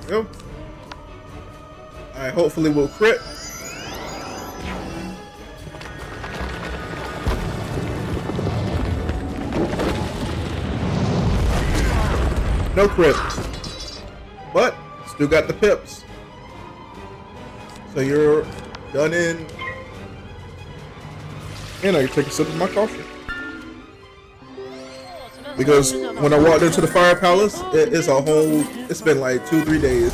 S1: Go. Alright, hopefully we'll crit. No crit. But still got the pips. So you're done in. And I can take a sip of my coffee. Because when I walked into the Fire Palace, it's a whole, it's been like 2-3 days.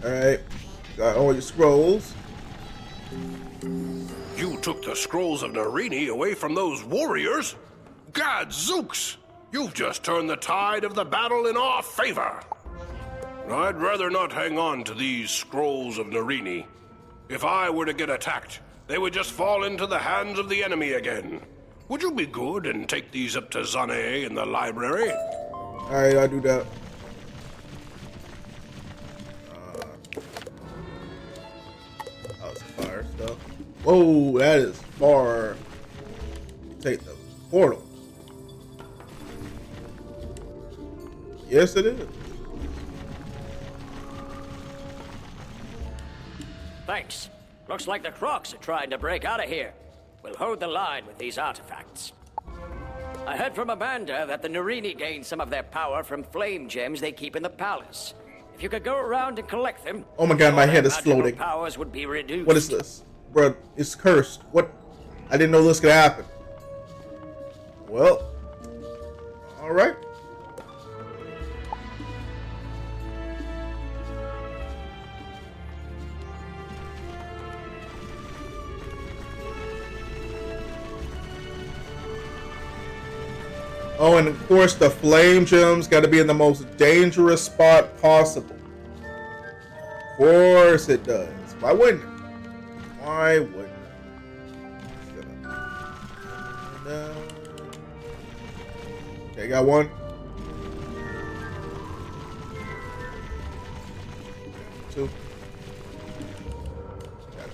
S1: Alright, got all your scrolls.
S4: You took the scrolls of Narini away from those warriors? Gadzooks! You've just turned the tide of the battle in our favor. I'd rather not hang on to these scrolls of Narini. If I were to get attacked, they would just fall into the hands of the enemy again. Would you be good and take these up to Zane in the library?
S1: Alright, I'll do that. That's fire stuff. Whoa, that is far. Take the portal. Yes, it is.
S8: Thanks. Looks like the Crocs are trying to break out of here. We'll hold the line with these artifacts. I heard from Amanda that the Narini gained some of their power from flame gems they keep in the palace. If you could go around and collect them,
S1: oh my god, my head is floating.
S8: Powers would be reduced.
S1: What is this? Bro, it's cursed. What? I didn't know this could happen. Well, alright. Oh, and of course the flame gems got to be in the most dangerous spot possible. Of course it does. Why wouldn't it? Why wouldn't it? Okay, got one. Two. Got it.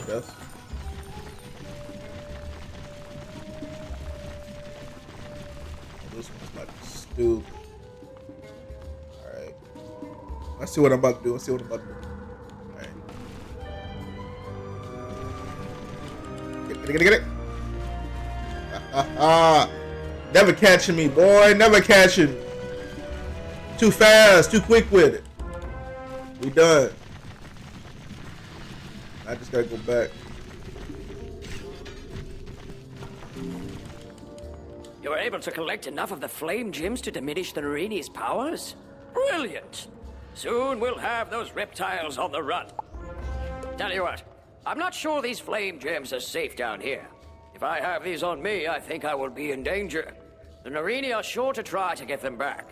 S1: Yes. This one's not stupid. Alright. Let's see what I'm about to do. Let's see what I'm about to do. Alright. Get it. Never catching me, boy. Never catching. Too fast. Too quick with it. We done. I just gotta go back.
S8: You were able to collect enough of the flame gems to diminish the Narini's powers? Brilliant! Soon we'll have those reptiles on the run. Tell you what, I'm not sure these flame gems are safe down here. If I have these on me, I think I will be in danger. The Narini are sure to try to get them back.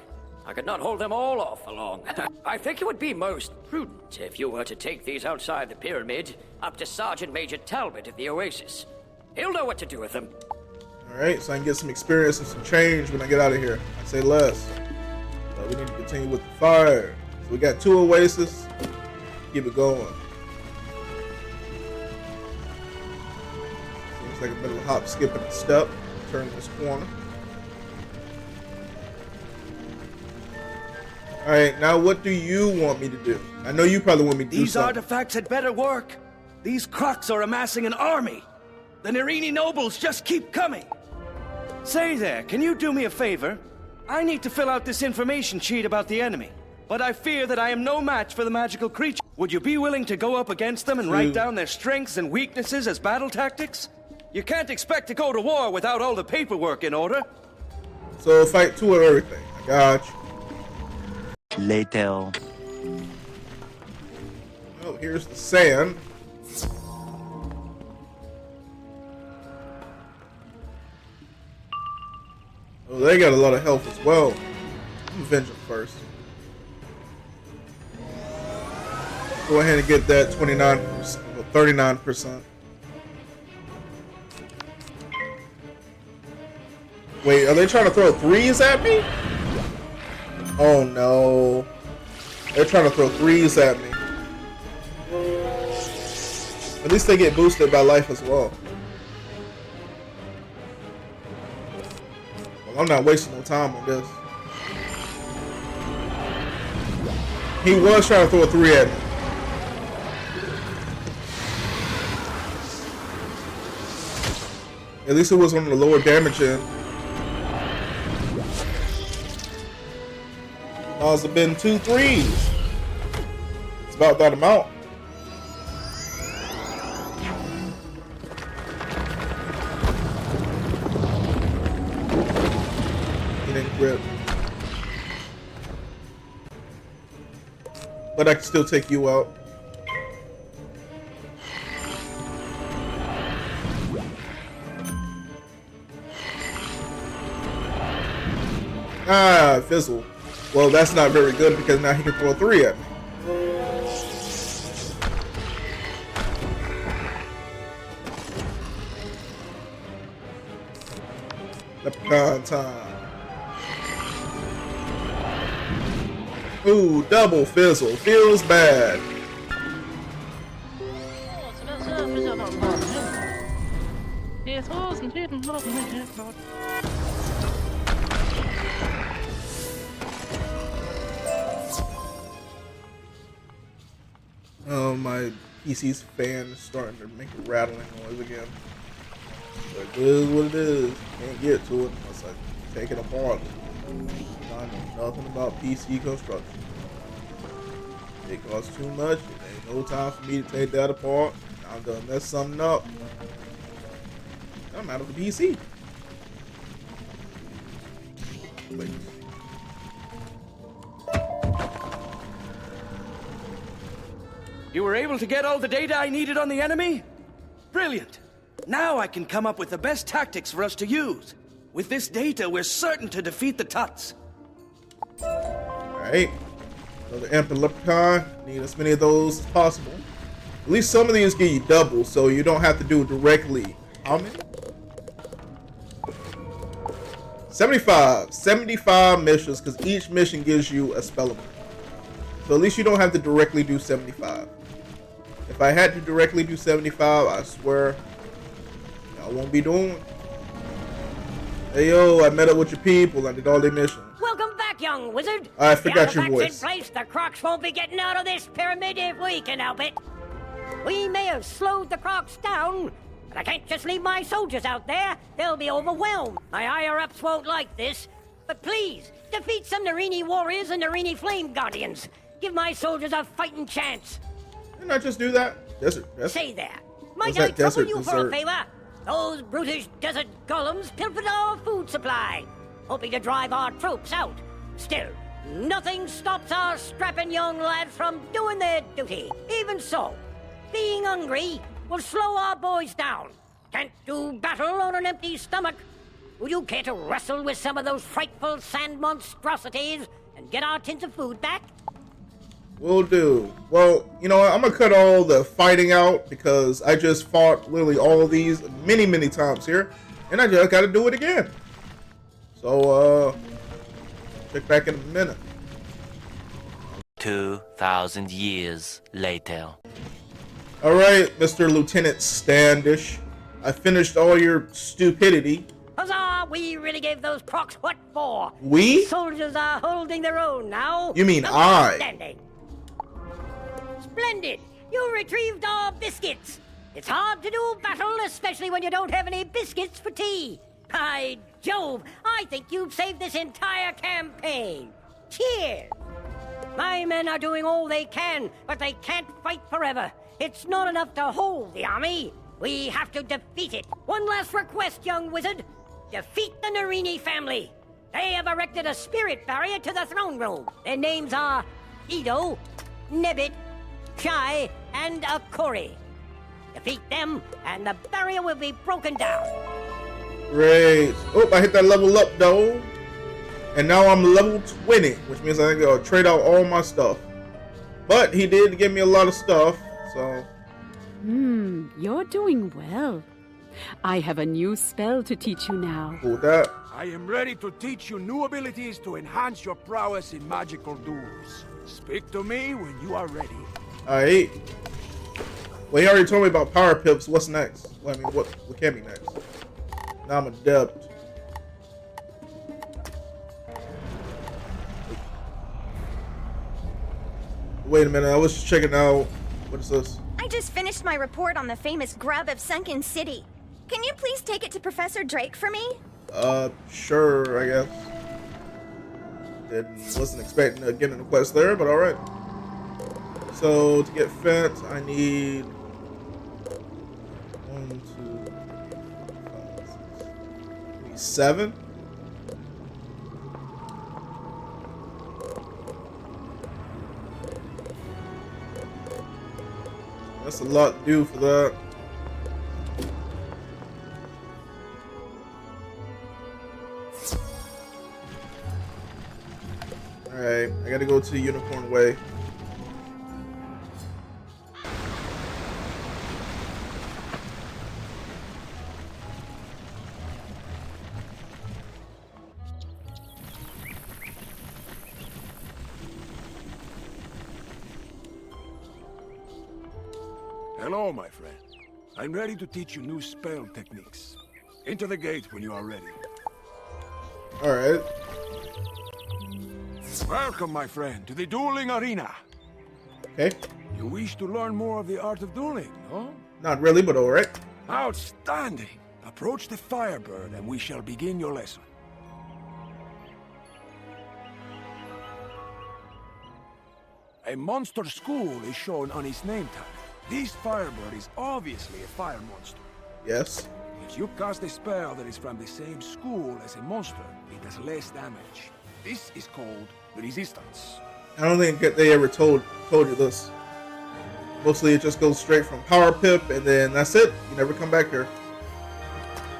S8: I could not hold them all off for long. I think it would be most prudent if you were to take these outside the pyramid, up to Sergeant Major Talbot at the Oasis. He'll know what to do with them.
S1: Alright, so I can get some experience and some change when I get out of here. I say less. But we need to continue with the fire. So we got 2 Oasis. Keep it going. Seems like a bit of a hop, skip, and a step. Turn this corner. Alright, now what do you want me to do? I know you probably want me to do
S19: These
S1: something.
S19: artifacts had better work. These Crocs are amassing an army. The Narini nobles just keep coming. Say there, can you do me a favor? I need to fill out this information sheet about the enemy, but I fear that I am no match for the magical creature. Would you be willing to go up against them and write down their strengths and weaknesses as battle tactics? You can't expect to go to war without all the paperwork in order.
S1: So fight 2 of everything. I got you.
S20: Later.
S1: Oh, here's the sand. Oh, they got a lot of health as well. I'm avenge them first. Go ahead and get that 29%, 39%. Wait, are they trying to throw threes at me? Oh no. They're trying to throw threes at me. At least they get boosted by life as well. Well, I'm not wasting no time on this. He was trying to throw a three at me. At least it was on the lower damage end. Must have been 2 threes. It's about that amount. He didn't grip. But I can still take you out. Ah, fizzle. Well, that's not very good because now he can throw a three at me. Leprechaun time. Ooh, double fizzle. Feels bad. Oh, my PC's fan is starting to make a rattling noise again. But it is what it is. Can't get to it unless I take it apart. I know nothing about PC construction. It costs too much. It ain't no time for me to take that apart. I'm gonna mess something up. I'm out of the PC. Please.
S19: You were able to get all the data I needed on the enemy? Brilliant. Now I can come up with the best tactics for us to use. With this data, we're certain to defeat the Tuts.
S1: Alright. Another Imp and Leprechaun. Need as many of those as possible. At least some of these give you double, so you don't have to do it directly. How many? 75. 75 missions, because each mission gives you a spell amount. So at least you don't have to directly do 75. If I had to directly do 75, I swear, I won't be doing it. Hey yo, I met up with your people. I did all their missions.
S18: Welcome back, young wizard.
S1: I forgot your
S18: Artifacts
S1: voice.
S18: in place, the Crocs won't be getting out of this pyramid if we can help it. We may have slowed the Crocs down, but I can't just leave my soldiers out there. They'll be overwhelmed. My higher-ups won't like this. But please, defeat some Narini warriors and Narini flame guardians. Give my soldiers a fighting chance.
S1: Didn't I just do that? Desert.
S18: Say there. Might I trouble you for a favor? Those brutish desert golems pilfered our food supply, hoping to drive our troops out. Still, nothing stops our strapping young lads from doing their duty. Even so, being hungry will slow our boys down. Can't do battle on an empty stomach. Would you care to wrestle with some of those frightful sand monstrosities and get our tins of food back?
S1: Will do. Well, you know what? I'm gonna cut all the fighting out because I just fought literally all of these many times here, and I just gotta do it again. So, check back in a minute.
S15: 2,000 years later.
S1: Alright, Mr. Lieutenant Standish. I finished all your stupidity.
S18: Huzzah! We really gave those Crocs what for.
S1: We?
S18: Soldiers are holding their own now.
S1: You mean I?
S18: Outstanding. Splendid! You retrieved our biscuits. It's hard to do battle, especially when you don't have any biscuits for tea. By Jove, I think you've saved this entire campaign. Cheers! My men are doing all they can, but they can't fight forever. It's not enough to hold the army. We have to defeat it. One last request, young wizard. Defeat the Narini family. They have erected a spirit barrier to the throne room. Their names are Edo, Nebbit, Shai, and Akori. Defeat them, and the barrier will be broken down.
S1: Great. Oh, I hit that level up, though. And now I'm level 20, which means I think I'll trade out all my stuff. But he did give me a lot of stuff, so...
S13: You're doing well. I have a new spell to teach you now.
S1: Cool with that.
S14: I am ready to teach you new abilities to enhance your prowess in magical duels. Speak to me when you are ready.
S1: Alright. Well, he already told me about power pips. What's next? Well, I mean, what can be next? Now I'm adept. Wait a minute, I was just checking out. What is this?
S20: I just finished my report on the famous grub of Sunken City. Can you please take it to Professor Drake for me?
S1: Sure, I guess. Wasn't expecting to get in the quest there, but alright. So, to get fit, I need... 1, 2, 3, 4, 5, 6... I need 7? That's a lot to do for that. Alright, I gotta go to Unicorn Way.
S14: Hello, my friend. I'm ready to teach you new spell techniques. Enter the gate when you are ready.
S1: Alright.
S14: Welcome, my friend, to the dueling arena.
S1: Okay.
S14: You wish to learn more of the art of dueling, no?
S1: Not really, but alright.
S14: Outstanding! Approach the Firebird and we shall begin your lesson. A monster school is shown on his name tag. This Firebird is obviously a fire monster.
S1: Yes.
S14: If you cast a spell that is from the same school as a monster, it does less damage. This is called resistance.
S1: I don't think they ever told you this. Mostly it just goes straight from Power Pip and then that's it. You never come back here.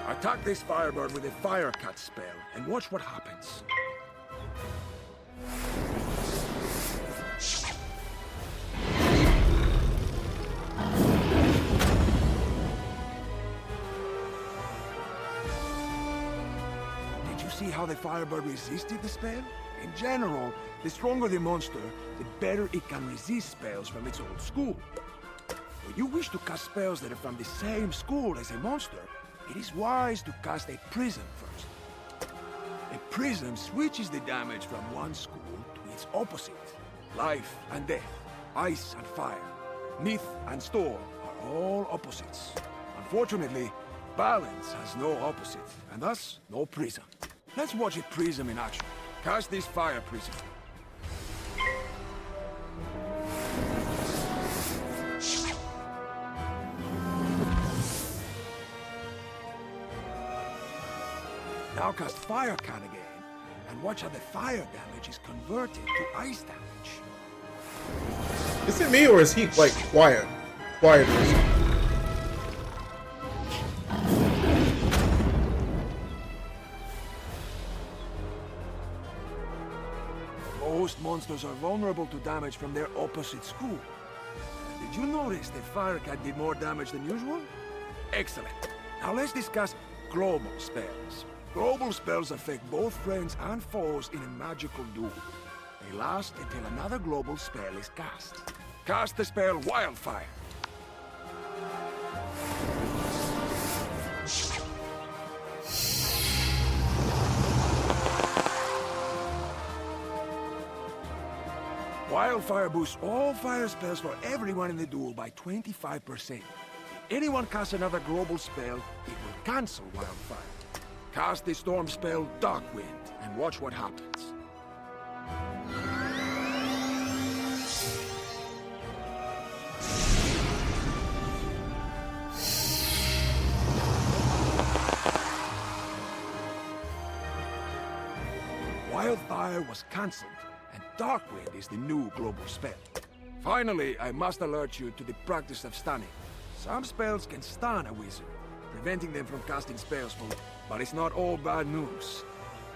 S14: Attack this Firebird with a Fire Cut spell and watch what happens. See how the Firebird resisted the spell? In general, the stronger the monster, the better it can resist spells from its old school. When you wish to cast spells that are from the same school as a monster, it is wise to cast a prism first. A prism switches the damage from one school to its opposite. Life and death, ice and fire, myth and storm are all opposites. Unfortunately, balance has no opposite, and thus no prism. Let's watch a prism in action. Cast this fire prism. Now cast Fire Can again, and watch how the fire damage is converted to ice damage.
S1: Is it me or is he like quiet? Quiet.
S14: Most monsters are vulnerable to damage from their opposite school. Did you notice that Fire Cat did more damage than usual? Excellent. Now let's discuss global spells. Global spells affect both friends and foes in a magical duel. They last until another global spell is cast. Cast the spell Wildfire. Wildfire boosts all fire spells for everyone in the duel by 25%. If anyone casts another global spell, it will cancel Wildfire. Cast the storm spell Dark Wind and watch what happens. Wildfire was cancelled, and Dark Wind is the new global spell. Finally, I must alert you to the practice of stunning. Some spells can stun a wizard, preventing them from casting spells for... But it's not all bad news.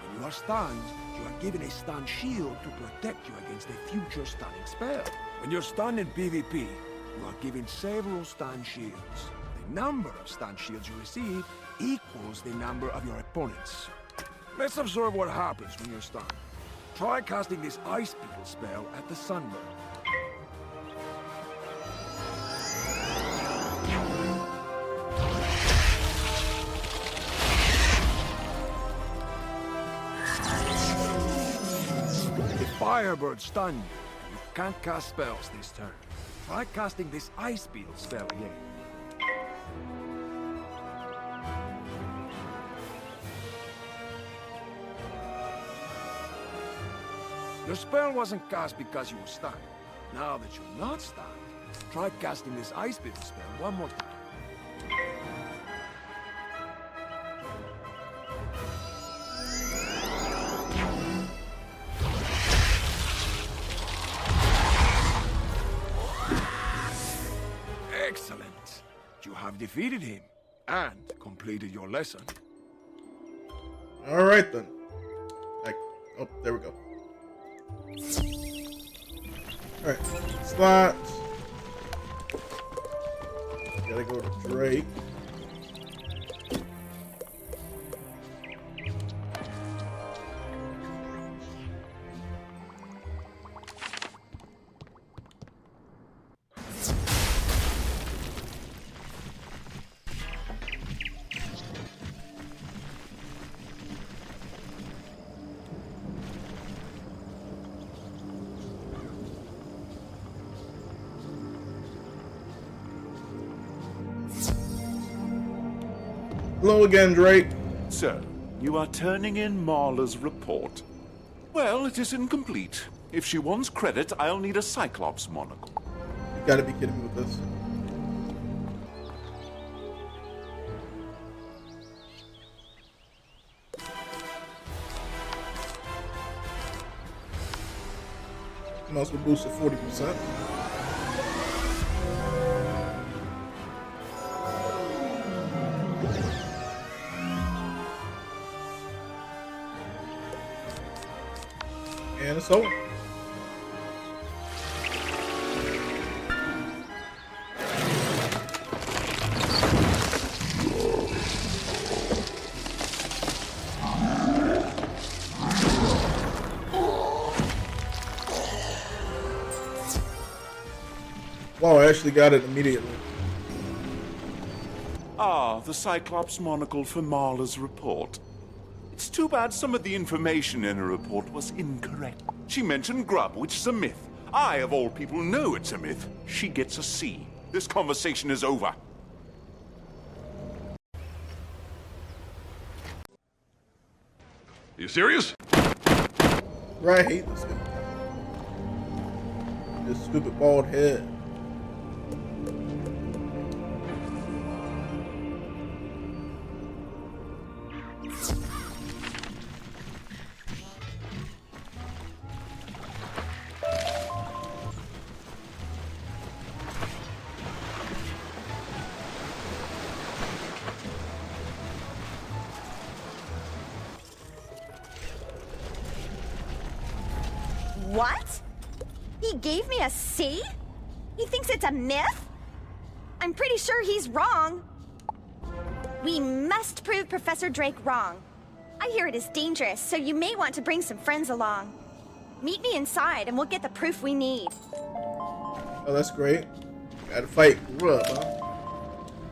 S14: When you are stunned, you are given a stun shield to protect you against a future stunning spell. When you're stunned in PvP, you are given several stun shields. The number of stun shields you receive equals the number of your opponents. Let's observe what happens when you're stunned. Try casting this Ice Beetle spell at the Sunbird. The Firebird stunned you. You can't cast spells this turn. Try casting this Ice Beetle spell again. Your spell wasn't cast because you were stunned. Now that you're not stunned, try casting this Ice Beetle spell one more time. Excellent. You have defeated him and completed your lesson.
S1: All right then. Oh, there we go. All right, slots. Gotta go to Drake. Hello again, Drake.
S3: So, you are turning in Marla's report. Well, it is incomplete. If she wants credit, I'll need a Cyclops monocle.
S1: You gotta be kidding me with this. Must be boosted 40%. And it's over. Wow, I actually got it immediately.
S3: Ah, the Cyclops monocle for Marla's report. It's too bad some of the information in her report was incorrect. She mentioned grub, which is a myth. I, of all people, know it's a myth. She gets a C. This conversation is over.
S14: You serious?
S1: Right, I hate this guy. This stupid bald head.
S20: What? He gave me a C? He thinks it's a myth? I'm pretty sure he's wrong. We must prove Professor Drake wrong. I hear it is dangerous, so you may want to bring some friends along. Meet me inside and we'll get the proof we need.
S1: Oh, that's great. Gotta fight Grub, huh?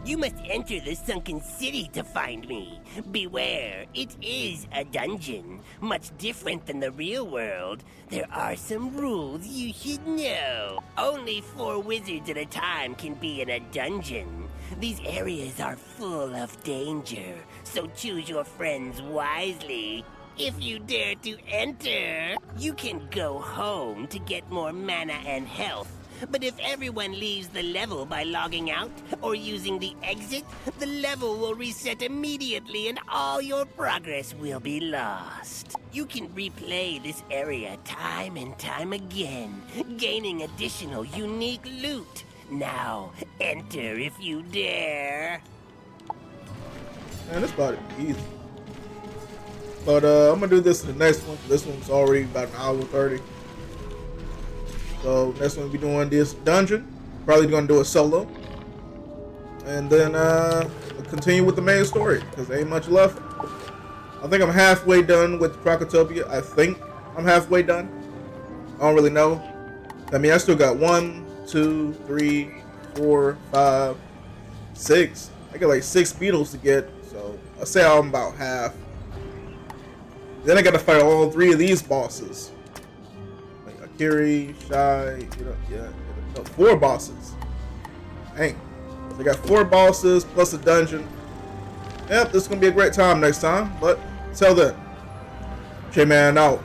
S15: You must enter the sunken city to find me. Beware, it is a dungeon. Much different than the real world. There are some rules you should know. Only 4 wizards at a time can be in a dungeon. These areas are full of danger, so choose your friends wisely. If you dare to enter, you can go home to get more mana and health. But if everyone leaves the level by logging out or using the exit, the level will reset immediately and all your progress will be lost. You can replay this area time and time again, gaining additional unique loot. Now, enter if you dare.
S1: Man, this about to be easy. But I'm gonna do this in the next one. This one's already about an hour 30. So next one we'll be doing this dungeon. Probably gonna do a solo. And then we'll continue with the main story because there ain't much left. I think I'm halfway done with Krokotopia. I think I'm halfway done. I don't really know. I mean, I still got 1, 2, 3, 4, 5, 6. I got like 6 beetles to get, so I say I'm about half. Then I got to fight all 3 of these bosses. Like Akiri, Shai, 4 bosses. Dang. So I got 4 bosses plus a dungeon. Yep, this is gonna be a great time next time. But until then, Jman out.